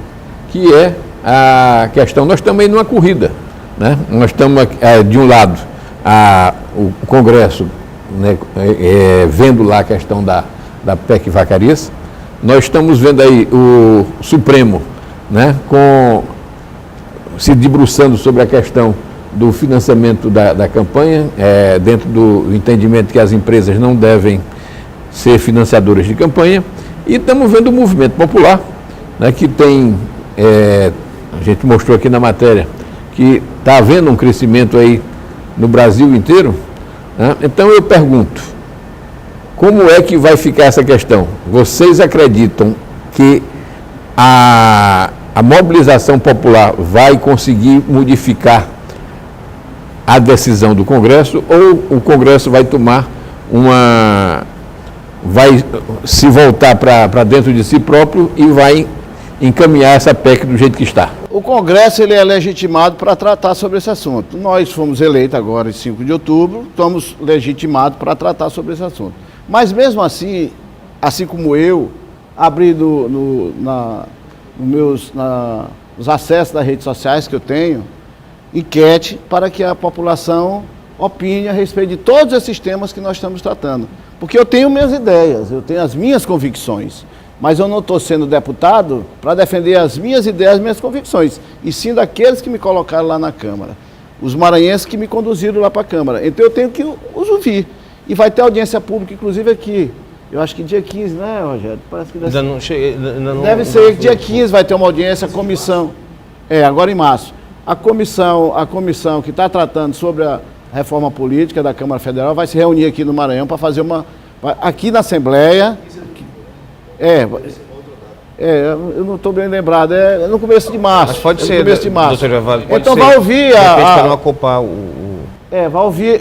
que é a questão, nós estamos aí numa corrida, né? Nós estamos, de um lado, o Congresso, né, vendo lá a questão da PEC Vacarias, nós estamos vendo aí o Supremo, né, se debruçando sobre a questão do financiamento da campanha, dentro do entendimento que as empresas não devem ser financiadoras de campanha, e estamos vendo o movimento popular, né, que tem, a gente mostrou aqui na matéria, que está havendo um crescimento aí no Brasil inteiro, né? Então eu pergunto, como é que vai ficar essa questão? Vocês acreditam que a mobilização popular vai conseguir modificar a decisão do Congresso, ou o Congresso vai tomar vai se voltar para dentro de si próprio e vai encaminhar essa PEC do jeito que está? O Congresso ele é legitimado para tratar sobre esse assunto. Nós fomos eleitos agora em 5 de outubro, estamos legitimados para tratar sobre esse assunto. Mas mesmo assim como eu, abri nos acessos das redes sociais que eu tenho, enquete para que a população opine a respeito de todos esses temas que nós estamos tratando. Porque eu tenho minhas ideias, eu tenho as minhas convicções, mas eu não estou sendo deputado para defender as minhas ideias, as minhas convicções, e sim daqueles que me colocaram lá na Câmara, os maranhenses que me conduziram lá para a Câmara. Então eu tenho que os ouvir. E vai ter audiência pública, inclusive aqui, eu acho que dia 15, né, Rogério? Parece que deve ser dia 15, vai ter uma audiência, a comissão, agora em março. A comissão que está tratando sobre a reforma política da Câmara Federal vai se reunir aqui no Maranhão para fazer aqui na Assembleia. Eu não estou bem lembrado, no começo de março. Mas pode ser, começo de março. Então vai ouvir para não ocupar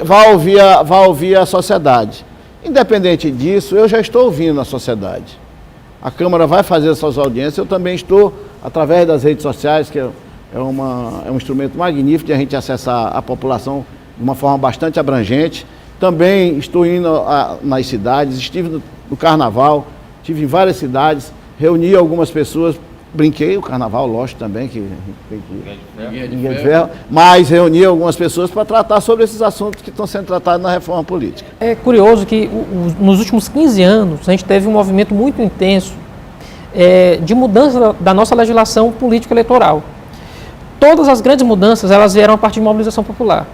vai ouvir a sociedade. Independente disso, eu já estou ouvindo a sociedade. A Câmara vai fazer essas audiências, eu também estou, através das redes sociais, que é um instrumento magnífico de a gente acessar a população de uma forma bastante abrangente. Também estou indo nas cidades, estive no Carnaval, estive em várias cidades, reuni algumas pessoas, brinquei o Carnaval, lógico também, que tem que ferro, mas reuni algumas pessoas para tratar sobre esses assuntos que estão sendo tratados na reforma política. É curioso que nos últimos 15 anos a gente teve um movimento muito intenso de mudança da nossa legislação político-eleitoral. Todas as grandes mudanças elas vieram a partir de mobilização popular.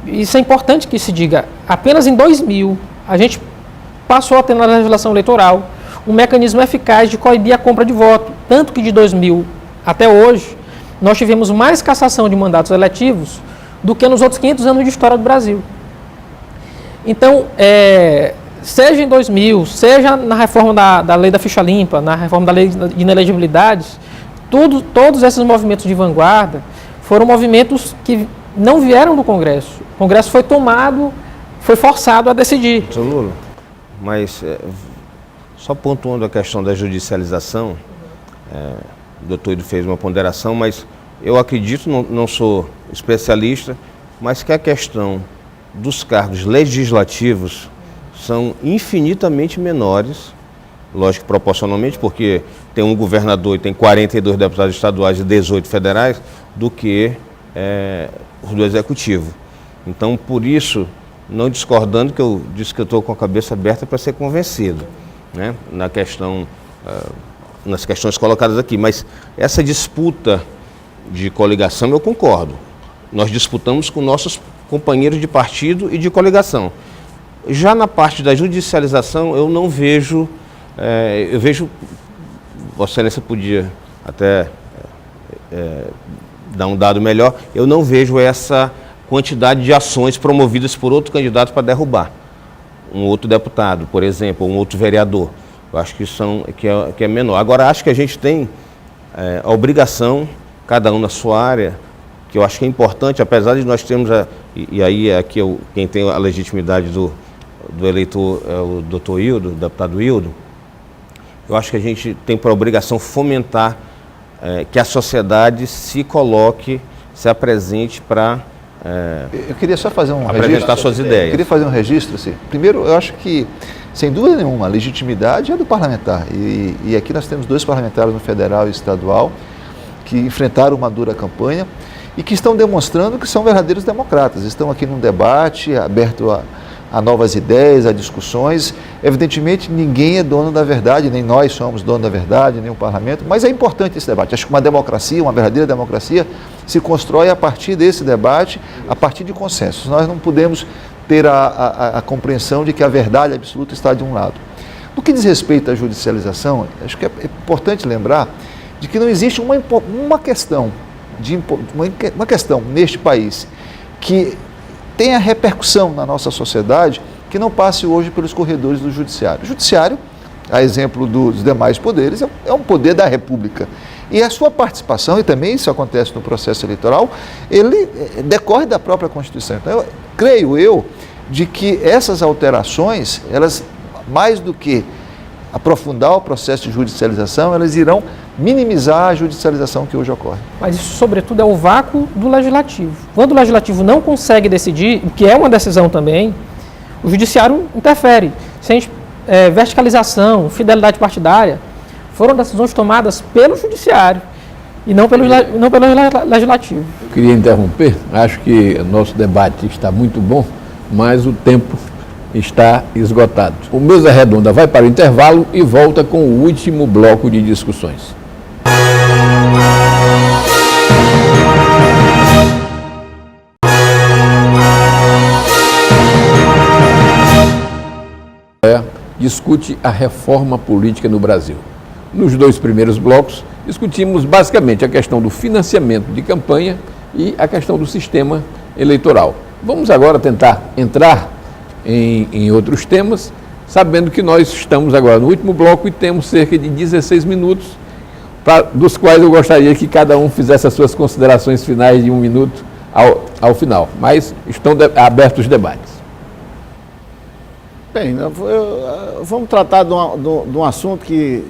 Isso é importante que se diga. Apenas em 2000 a gente passou a ter na legislação eleitoral um mecanismo eficaz de coibir a compra de voto. Tanto que de 2000 até hoje, nós tivemos mais cassação de mandatos eletivos do que nos outros 500 anos de história do Brasil. Então, seja em 2000, seja na reforma da lei da ficha limpa, na reforma da lei de inelegibilidades, todos esses movimentos de vanguarda foram movimentos que não vieram do Congresso. O Congresso foi forçado a decidir. Sr. Lula, mas só pontuando a questão da judicialização, o doutor Hildo fez uma ponderação, mas eu acredito, não sou especialista, mas que a questão dos cargos legislativos são infinitamente menores, lógico, proporcionalmente, porque tem um governador e tem 42 deputados estaduais e 18 federais, do que os do executivo. Então, por isso, não discordando, que eu disse que eu estou com a cabeça aberta para ser convencido, né, nas questões colocadas aqui. Mas essa disputa de coligação, eu concordo. Nós disputamos com nossos companheiros de partido e de coligação. Já na parte da judicialização, eu não vejo, eu vejo, Vossa Excelência podia até dar um dado melhor, eu não vejo essa quantidade de ações promovidas por outro candidato para derrubar um outro deputado, por exemplo, ou um outro vereador. Eu acho que é menor. Agora, acho que a gente tem a obrigação, cada um na sua área, que eu acho que é importante, apesar de nós termos, e aí aqui quem tem a legitimidade do eleitor é o doutor Hildo, o deputado Hildo, eu acho que a gente tem por obrigação fomentar que a sociedade se coloque, se apresente para eu queria só fazer um apresentar suas ideias. Eu queria fazer um registro, assim. Primeiro, eu acho que, sem dúvida nenhuma, a legitimidade é do parlamentar. E aqui nós temos 2 parlamentares no federal e estadual que enfrentaram uma dura campanha e que estão demonstrando que são verdadeiros democratas. Estão aqui num debate aberto a novas ideias, a discussões. Evidentemente, ninguém é dono da verdade, nem nós somos dono da verdade, nem o parlamento, mas é importante esse debate. Acho que uma democracia, uma verdadeira democracia, se constrói a partir desse debate, a partir de consensos. Nós não podemos ter a compreensão de que a verdade absoluta está de um lado. No que diz respeito à judicialização, acho que é importante lembrar de que não existe uma questão neste país que tenha repercussão na nossa sociedade que não passe hoje pelos corredores do judiciário. O judiciário, a exemplo dos demais poderes, é um poder da República. E a sua participação, e também isso acontece no processo eleitoral, ele decorre da própria Constituição. Então, creio eu, de que essas alterações, elas, mais do que aprofundar o processo de judicialização, elas irão minimizar a judicialização que hoje ocorre. Mas isso, sobretudo, é o vácuo do Legislativo. Quando o Legislativo não consegue decidir, o que é uma decisão também, o Judiciário interfere. Se a gente, verticalização, fidelidade partidária, foram decisões tomadas pelo Judiciário e não pelo Legislativo. Eu queria interromper, acho que o nosso debate está muito bom, mas o tempo está esgotado. O Mesa Redonda vai para o intervalo e volta com o último bloco de discussões. Discute a reforma política no Brasil. Nos 2 primeiros blocos, discutimos basicamente a questão do financiamento de campanha e a questão do sistema eleitoral. Vamos agora tentar entrar em outros temas, sabendo que nós estamos agora no último bloco e temos cerca de 16 minutos, dos quais eu gostaria que cada um fizesse as suas considerações finais de 1 minuto ao final. Mas estão abertos os debates. Bem, vamos tratar de um assunto que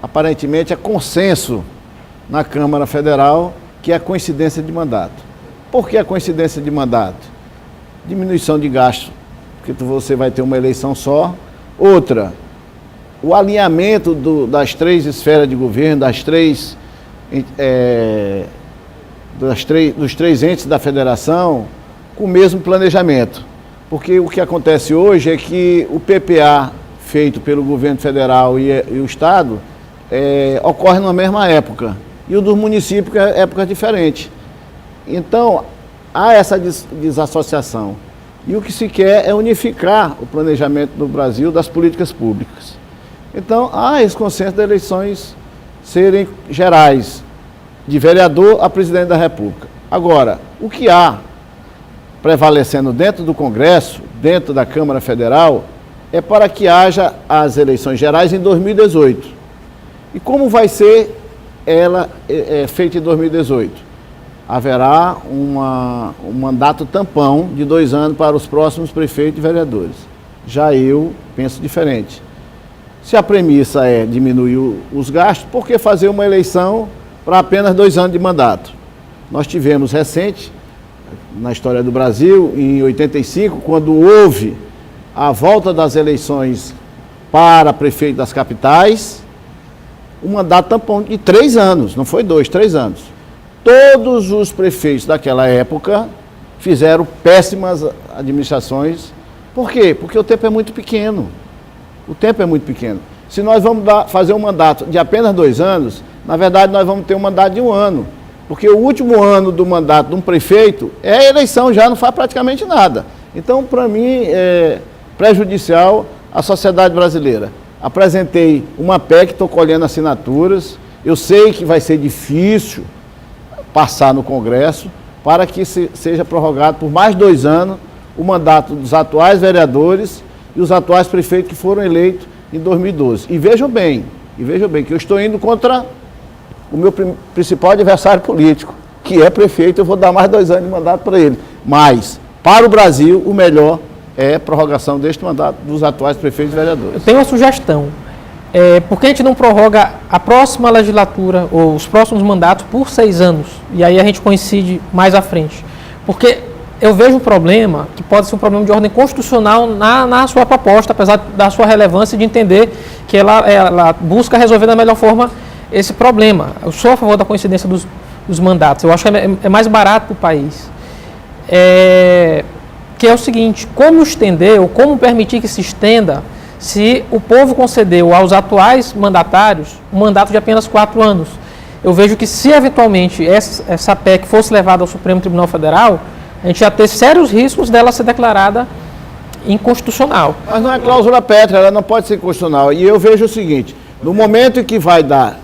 aparentemente é consenso na Câmara Federal, que é a coincidência de mandato. Por que a coincidência de mandato? Diminuição de gasto, porque você vai ter uma eleição só. Outra, o alinhamento das 3 esferas de governo, dos 3 entes da federação, com o mesmo planejamento. Porque o que acontece hoje é que o PPA feito pelo governo federal e o Estado ocorre na mesma época. E o dos municípios é época diferente. Então, há essa desassociação. E o que se quer é unificar o planejamento do Brasil das políticas públicas. Então, há esse consenso das eleições serem gerais, de vereador a presidente da República. Agora, o que há prevalecendo dentro do Congresso, dentro da Câmara Federal, é para que haja as eleições gerais em 2018. E como vai ser ela feita em 2018? Haverá um mandato tampão de 2 anos para os próximos prefeitos e vereadores. Já eu penso diferente. Se a premissa é diminuir os gastos, por que fazer uma eleição para apenas 2 anos de mandato? Nós tivemos recente, na história do Brasil, em 85, quando houve a volta das eleições para prefeito das capitais, um mandato tampão de 3 anos, não foi 2, 3 anos. Todos os prefeitos daquela época fizeram péssimas administrações. Por quê? Porque o tempo é muito pequeno. O tempo é muito pequeno. Se nós vamos fazer um mandato de apenas 2 anos, na verdade nós vamos ter um mandato de 1 ano. Porque o último ano do mandato de um prefeito é a eleição, já não faz praticamente nada. Então, para mim, é prejudicial à sociedade brasileira. Apresentei uma PEC, estou colhendo assinaturas. Eu sei que vai ser difícil passar no Congresso para que seja prorrogado por mais 2 anos o mandato dos atuais vereadores e os atuais prefeitos que foram eleitos em 2012. E vejam bem que eu estou indo contra o meu principal adversário político, que é prefeito. Eu vou dar mais 2 anos de mandato para ele. Mas, para o Brasil, o melhor é a prorrogação deste mandato dos atuais prefeitos e vereadores. Eu tenho uma sugestão. Por que a gente não prorroga a próxima legislatura ou os próximos mandatos por 6 anos? E aí a gente coincide mais à frente. Porque eu vejo um problema que pode ser um problema de ordem constitucional na sua proposta, apesar da sua relevância, de entender que ela busca resolver da melhor forma esse problema. Eu sou a favor da coincidência dos mandatos. Eu acho que é mais barato para o país. Que é o seguinte: como estender ou como permitir que se estenda se o povo concedeu aos atuais mandatários um mandato de apenas 4 anos? Eu vejo que se eventualmente essa PEC fosse levada ao Supremo Tribunal Federal, a gente ia ter sérios riscos dela ser declarada inconstitucional. Mas não é cláusula pétrea, ela não pode ser constitucional. E eu vejo o seguinte: no momento em que vai dar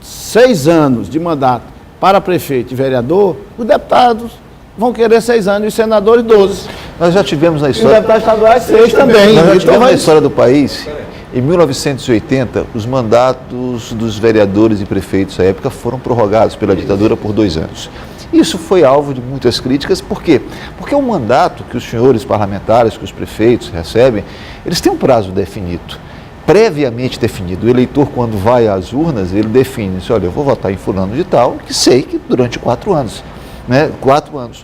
6 anos de mandato para prefeito e vereador, os deputados vão querer 6 anos e os senadores 12. Nós já tivemos na história... E os deputados estaduais 6 também. Nós já tivemos na história do país, em 1980, os mandatos dos vereadores e prefeitos à época foram prorrogados pela ditadura por 2 anos. Isso foi alvo de muitas críticas. Por quê? Porque o mandato que os senhores parlamentares, que os prefeitos recebem, eles têm um prazo definido, previamente definido. O eleitor, quando vai às urnas, ele define, olha, eu vou votar em fulano de tal, que sei que durante 4 anos, né? 4 anos.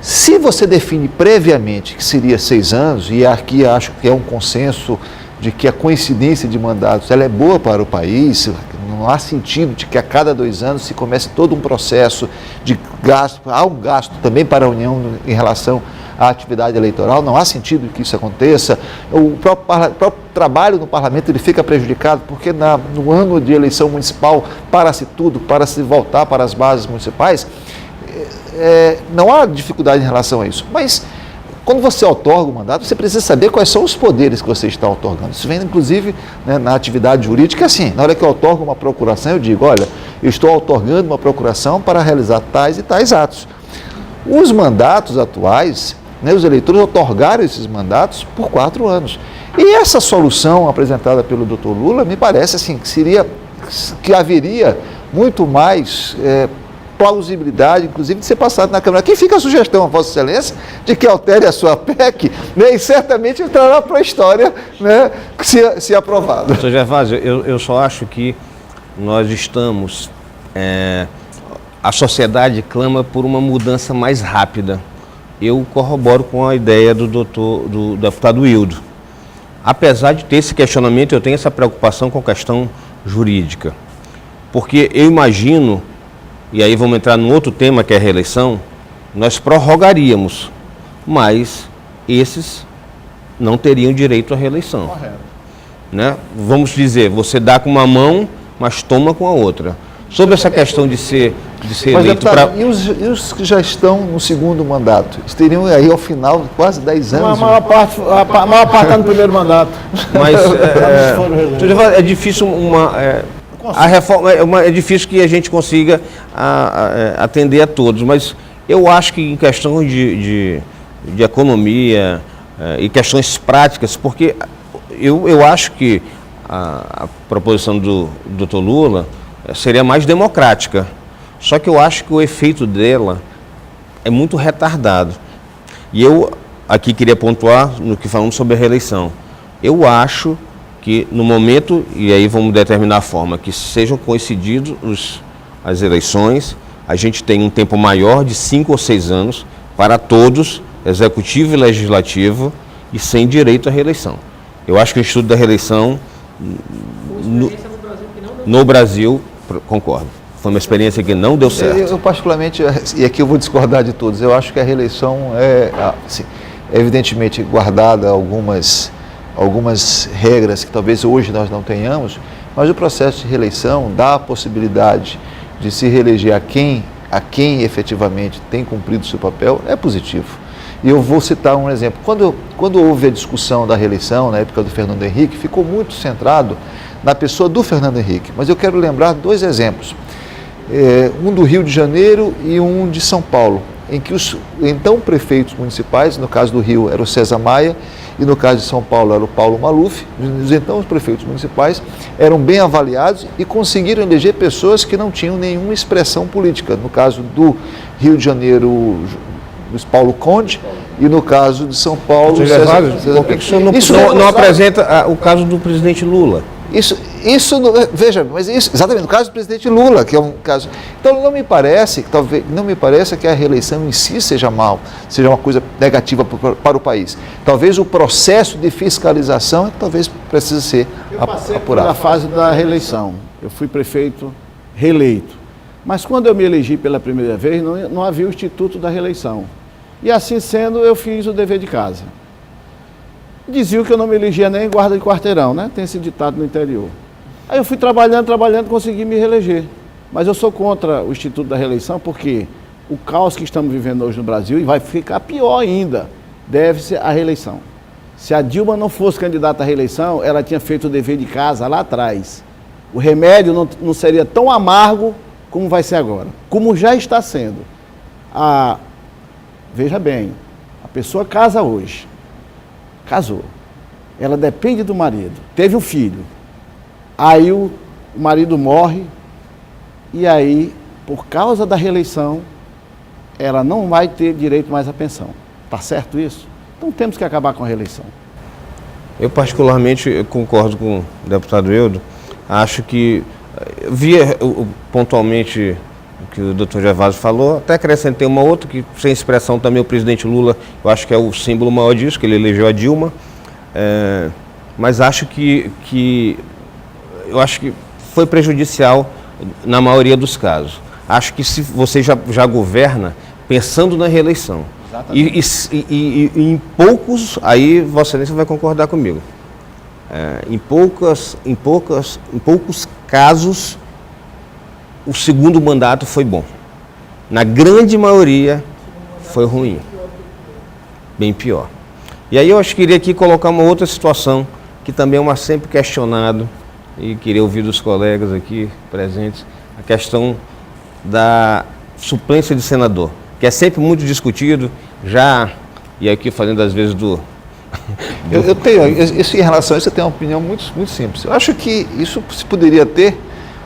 Se você define previamente que seria 6 anos, e aqui acho que é um consenso de que a coincidência de mandatos ela é boa para o país, não há sentido de que a cada 2 anos se comece todo um processo de gasto, há um gasto também para a União em relação à atividade eleitoral, não há sentido que isso aconteça. O próprio trabalho no parlamento ele fica prejudicado, porque no ano de eleição municipal, para-se tudo, para se voltar para as bases municipais, não há dificuldade em relação a isso. Mas quando você outorga o mandato, você precisa saber quais são os poderes que você está outorgando. Isso vem, inclusive, né, na atividade jurídica, assim, na hora que eu outorgo uma procuração, eu digo, olha, eu estou outorgando uma procuração para realizar tais e tais atos. Os mandatos atuais, né, os eleitores outorgaram esses mandatos por 4 anos. E essa solução apresentada pelo Dr. Lula, me parece assim, que haveria muito mais plausibilidade, inclusive, de ser passado na Câmara. Aqui fica a sugestão a Vossa Excelência de que altere a sua PEC, né, e certamente entrará para a história, né, se aprovado. Doutor Gervásio, eu só acho que nós estamos... a sociedade clama por uma mudança mais rápida. Eu corroboro com a ideia do deputado Wildo. Apesar de ter esse questionamento, eu tenho essa preocupação com a questão jurídica. Porque eu imagino, e aí vamos entrar num outro tema que é a reeleição, nós prorrogaríamos, mas esses não teriam direito à reeleição. Correto. Né? Vamos dizer, você dá com uma mão, mas toma com a outra. Sobre essa questão de ser eleito para... E os que já estão no segundo mandato? Eles teriam aí ao final de quase 10 anos. A maior parte está no primeiro mandato. Mas é difícil a reforma, é difícil que a gente consiga atender a todos, mas eu acho que em questão de economia e questões práticas, porque eu acho que a proposição do Dr. Lula seria mais democrática, só que eu acho que o efeito dela é muito retardado. E eu aqui queria pontuar no que falamos sobre a reeleição. Eu acho que no momento, e aí vamos determinar a forma, que sejam coincididos as eleições, a gente tem um tempo maior de 5 ou 6 anos para todos, executivo e legislativo, e sem direito à reeleição. Eu acho que o Instituto da Reeleição, no Brasil, concordo. Foi uma experiência que não deu certo. Eu particularmente, e aqui eu vou discordar de todos, eu acho que a reeleição é, assim, evidentemente, guardada algumas regras que talvez hoje nós não tenhamos, mas o processo de reeleição dá a possibilidade de se reeleger a quem efetivamente tem cumprido o seu papel, é positivo. E eu vou citar um exemplo. Quando houve a discussão da reeleição, na época do Fernando Henrique, ficou muito centrado na pessoa do Fernando Henrique, mas eu quero lembrar 2 exemplos. Um do Rio de Janeiro e um de São Paulo, em que os então prefeitos municipais, no caso do Rio era o César Maia e no caso de São Paulo era o Paulo Maluf, os então os prefeitos municipais eram bem avaliados e conseguiram eleger pessoas que não tinham nenhuma expressão política. No caso do Rio de Janeiro, Luiz Paulo Conde, e no caso de São Paulo, César. Por que o senhor não apresenta o caso do presidente Lula? Veja, mas isso, exatamente, no caso do presidente Lula, que é um caso. Então não me parece que a reeleição em si seja uma coisa negativa para o país. Talvez o processo de fiscalização talvez precise ser apurado. Na fase da reeleição, eu fui prefeito reeleito. Mas quando eu me elegi pela primeira vez, não havia o Instituto da Reeleição. E assim sendo, eu fiz o dever de casa. Diziam que eu não me elegia nem em guarda de quarteirão, né? Tem esse ditado no interior. Aí eu fui trabalhando, consegui me reeleger. Mas eu sou contra o Instituto da Reeleição porque o caos que estamos vivendo hoje no Brasil, e vai ficar pior ainda, deve-se à reeleição. Se a Dilma não fosse candidata à reeleição, ela tinha feito o dever de casa lá atrás. O remédio não seria tão amargo como vai ser agora, como já está sendo. Veja bem, a pessoa casa hoje. Casou, ela depende do marido, teve um filho, aí o marido morre e aí, por causa da reeleição, ela não vai ter direito mais à pensão. Está certo isso? Então temos que acabar com a reeleição. Eu particularmente concordo com o deputado Eudo, acho que, via pontualmente o que o doutor Gervásio falou, até acrescentei uma outra, que sem expressão também o presidente Lula, eu acho que é o símbolo maior disso, que ele elegeu a Dilma, mas acho que foi prejudicial na maioria dos casos. Acho que se você já governa pensando na reeleição, e em poucos, aí Vossa Excelência vai concordar comigo, em poucos casos, o segundo mandato foi bom. Na grande maioria, foi ruim. Bem pior. E aí eu acho que queria aqui colocar uma outra situação, que também é uma sempre questionado, e queria ouvir dos colegas aqui presentes, a questão da suplência de senador, que é sempre muito discutido, e aqui fazendo às vezes Eu tenho, isso em relação a isso, eu tenho uma opinião muito simples. Eu acho que isso se poderia ter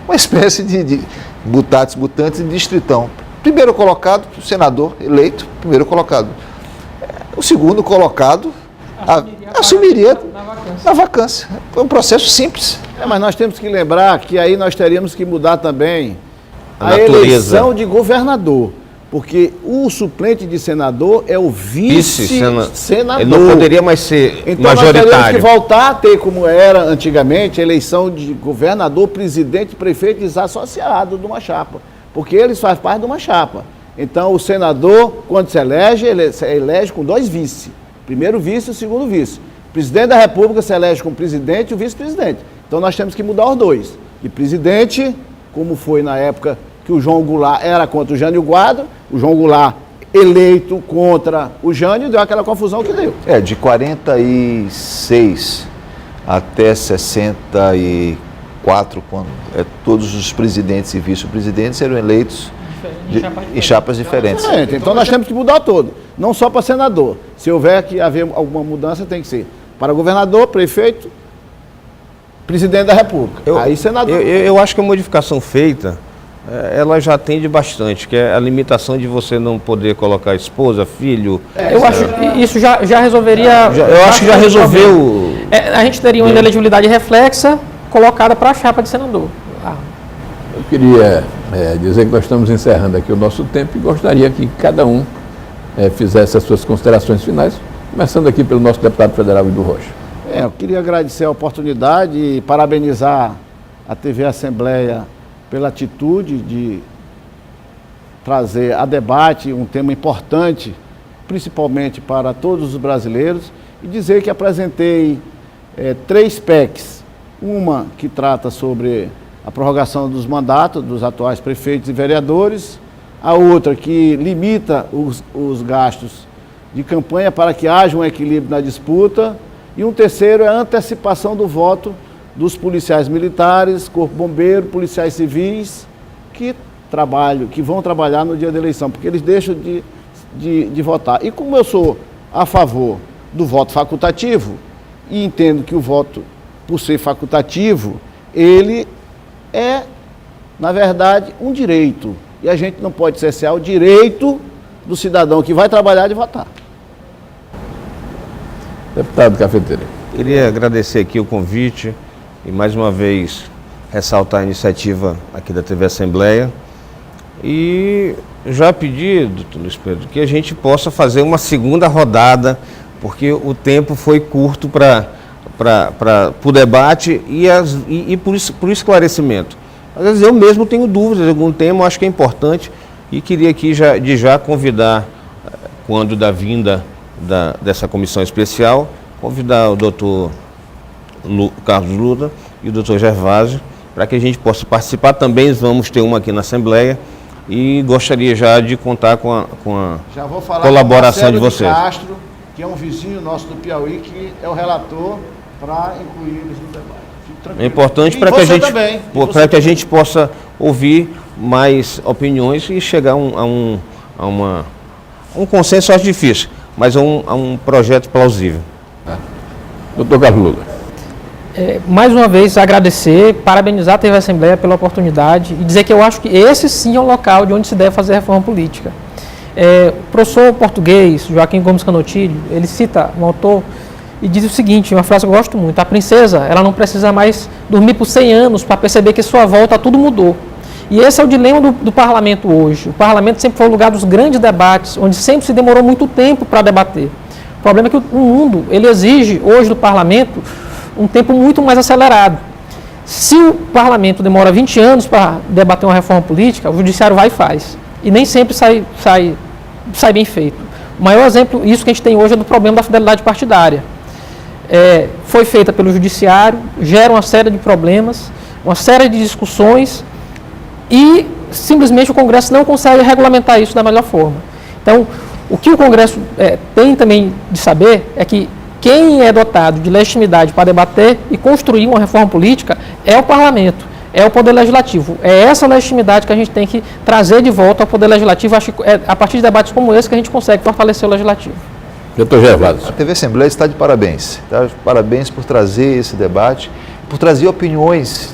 uma espécie de mutatis mutandis de distritão. Primeiro colocado, o senador eleito, primeiro colocado. O segundo colocado assumiria a vacância. Foi um processo simples. Mas nós temos que lembrar que aí nós teríamos que mudar também a eleição de governador. Porque o suplente de senador é o vice-senador. Ele não poderia mais ser então majoritário. Nós teríamos que voltar a ter, como era antigamente, a eleição de governador, presidente, prefeito desassociado de uma chapa. Porque eles fazem parte de uma chapa. Então o senador, quando se elege, ele se elege com 2 vice. Primeiro vice e o segundo vice. O presidente da República se elege com o presidente e o vice-presidente. Então nós temos que mudar os 2. De presidente, como foi na época que o João Goulart era contra o Jânio Quadros, o João Goulart eleito contra o Jânio, deu aquela confusão que deu. De 46 até 64, quando todos os presidentes e vice-presidentes eram eleitos em chapas diferentes. Então nós temos que mudar todo, não só para senador. Se houver que haver alguma mudança, tem que ser para governador, prefeito, presidente da República. Aí senador. Eu acho que a modificação feita, ela já atende bastante, que é a limitação de você não poder colocar esposa, filho. Eu acho que isso já resolveria. Eu acho que já resolveu. A gente teria uma inelegibilidade reflexa colocada para a chapa de senador. Eu queria dizer que nós estamos encerrando aqui o nosso tempo e gostaria que cada um fizesse as suas considerações finais, começando aqui pelo nosso deputado federal Ido Rocha. Eu queria agradecer a oportunidade e parabenizar a TV Assembleia pela atitude de trazer a debate um tema importante, principalmente para todos os brasileiros, e dizer que apresentei 3 PECs. Uma que trata sobre a prorrogação dos mandatos dos atuais prefeitos e vereadores, a outra que limita os gastos de campanha para que haja um equilíbrio na disputa, e um terceiro é a antecipação do voto dos policiais militares, corpo bombeiro, policiais civis, que vão trabalhar no dia da eleição, porque eles deixam de votar. E como eu sou a favor do voto facultativo, e entendo que o voto, por ser facultativo, ele é, na verdade, um direito. E a gente não pode cercear o direito do cidadão que vai trabalhar de votar. Deputado Cafeteiro. Queria agradecer aqui o convite e, mais uma vez, ressaltar a iniciativa aqui da TV Assembleia e já pedir, doutor Luiz Pedro, que a gente possa fazer uma segunda rodada, porque o tempo foi curto para o debate e por esclarecimento. Às vezes eu mesmo tenho dúvidas de algum tema, eu acho que é importante e queria aqui já convidar, quando da vinda dessa comissão especial, convidar o doutor Carlos Lula e o doutor Gervásio para que a gente possa participar. Também vamos ter uma aqui na Assembleia e gostaria já de contar com a colaboração de vocês. Castro, que é um vizinho nosso do Piauí, que é o relator, para incluir eles no debate. É importante para que a gente possa ouvir mais opiniões e chegar a um consenso. Acho difícil, mas a um projeto plausível. Doutor Carlos Lula. Mais uma vez, agradecer, parabenizar a TV Assembleia pela oportunidade e dizer que eu acho que esse sim é um local de onde se deve fazer reforma política. O professor português, Joaquim Gomes Canotilho, ele cita um autor e diz o seguinte, uma frase que eu gosto muito: a princesa, ela não precisa mais dormir por 100 anos para perceber que sua volta tudo mudou. E esse é o dilema do parlamento hoje. O parlamento sempre foi o lugar dos grandes debates, onde sempre se demorou muito tempo para debater. O problema é que o mundo, ele exige hoje do parlamento um tempo muito mais acelerado. Se o parlamento demora 20 anos para debater uma reforma política, o judiciário vai e faz. E nem sempre sai bem feito. O maior exemplo, isso que a gente tem hoje, é do problema da fidelidade partidária. Foi feita pelo judiciário, gera uma série de problemas, uma série de discussões e simplesmente o Congresso não consegue regulamentar isso da melhor forma. Então, o que o Congresso tem também de saber é que quem é dotado de legitimidade para debater e construir uma reforma política é o Parlamento, é o Poder Legislativo. É essa legitimidade que a gente tem que trazer de volta ao Poder Legislativo. Acho que é a partir de debates como esse que a gente consegue fortalecer o Legislativo. Doutor Gervásio. A TV Assembleia está de parabéns. Tá? Parabéns por trazer esse debate, por trazer opiniões,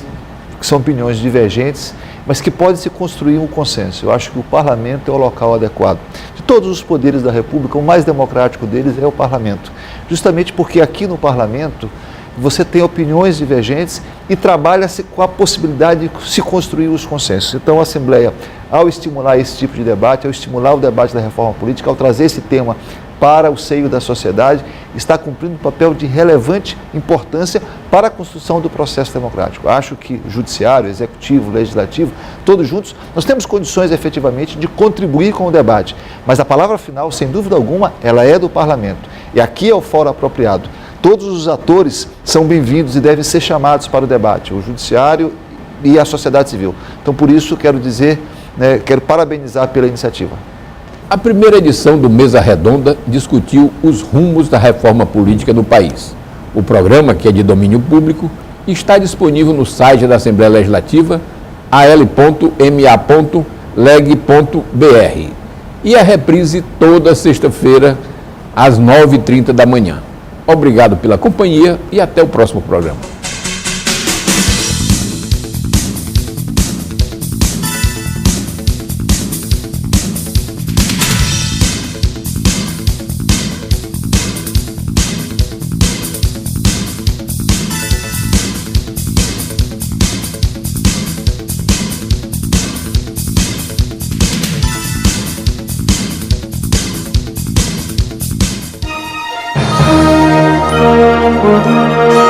que são opiniões divergentes, mas que pode se construir um consenso. Eu acho que o Parlamento é o local adequado. De todos os poderes da República, o mais democrático deles é o Parlamento. Justamente porque aqui no Parlamento você tem opiniões divergentes e trabalha-se com a possibilidade de se construir os consensos. Então a Assembleia, ao estimular esse tipo de debate, ao estimular o debate da reforma política, ao trazer esse tema para o seio da sociedade, está cumprindo um papel de relevante importância para a construção do processo democrático. Acho que judiciário, executivo, legislativo, todos juntos, nós temos condições efetivamente de contribuir com o debate, mas a palavra final, sem dúvida alguma, ela é do Parlamento. E aqui é o fórum apropriado. Todos os atores são bem-vindos e devem ser chamados para o debate, o judiciário e a sociedade civil. Então, por isso, quero dizer, quero parabenizar pela iniciativa. A primeira edição do Mesa Redonda discutiu os rumos da reforma política no país. O programa, que é de domínio público, está disponível no site da Assembleia Legislativa, al.ma.leg.br. E a reprise toda sexta-feira, às 9h30 da manhã. Obrigado pela companhia e até o próximo programa. Música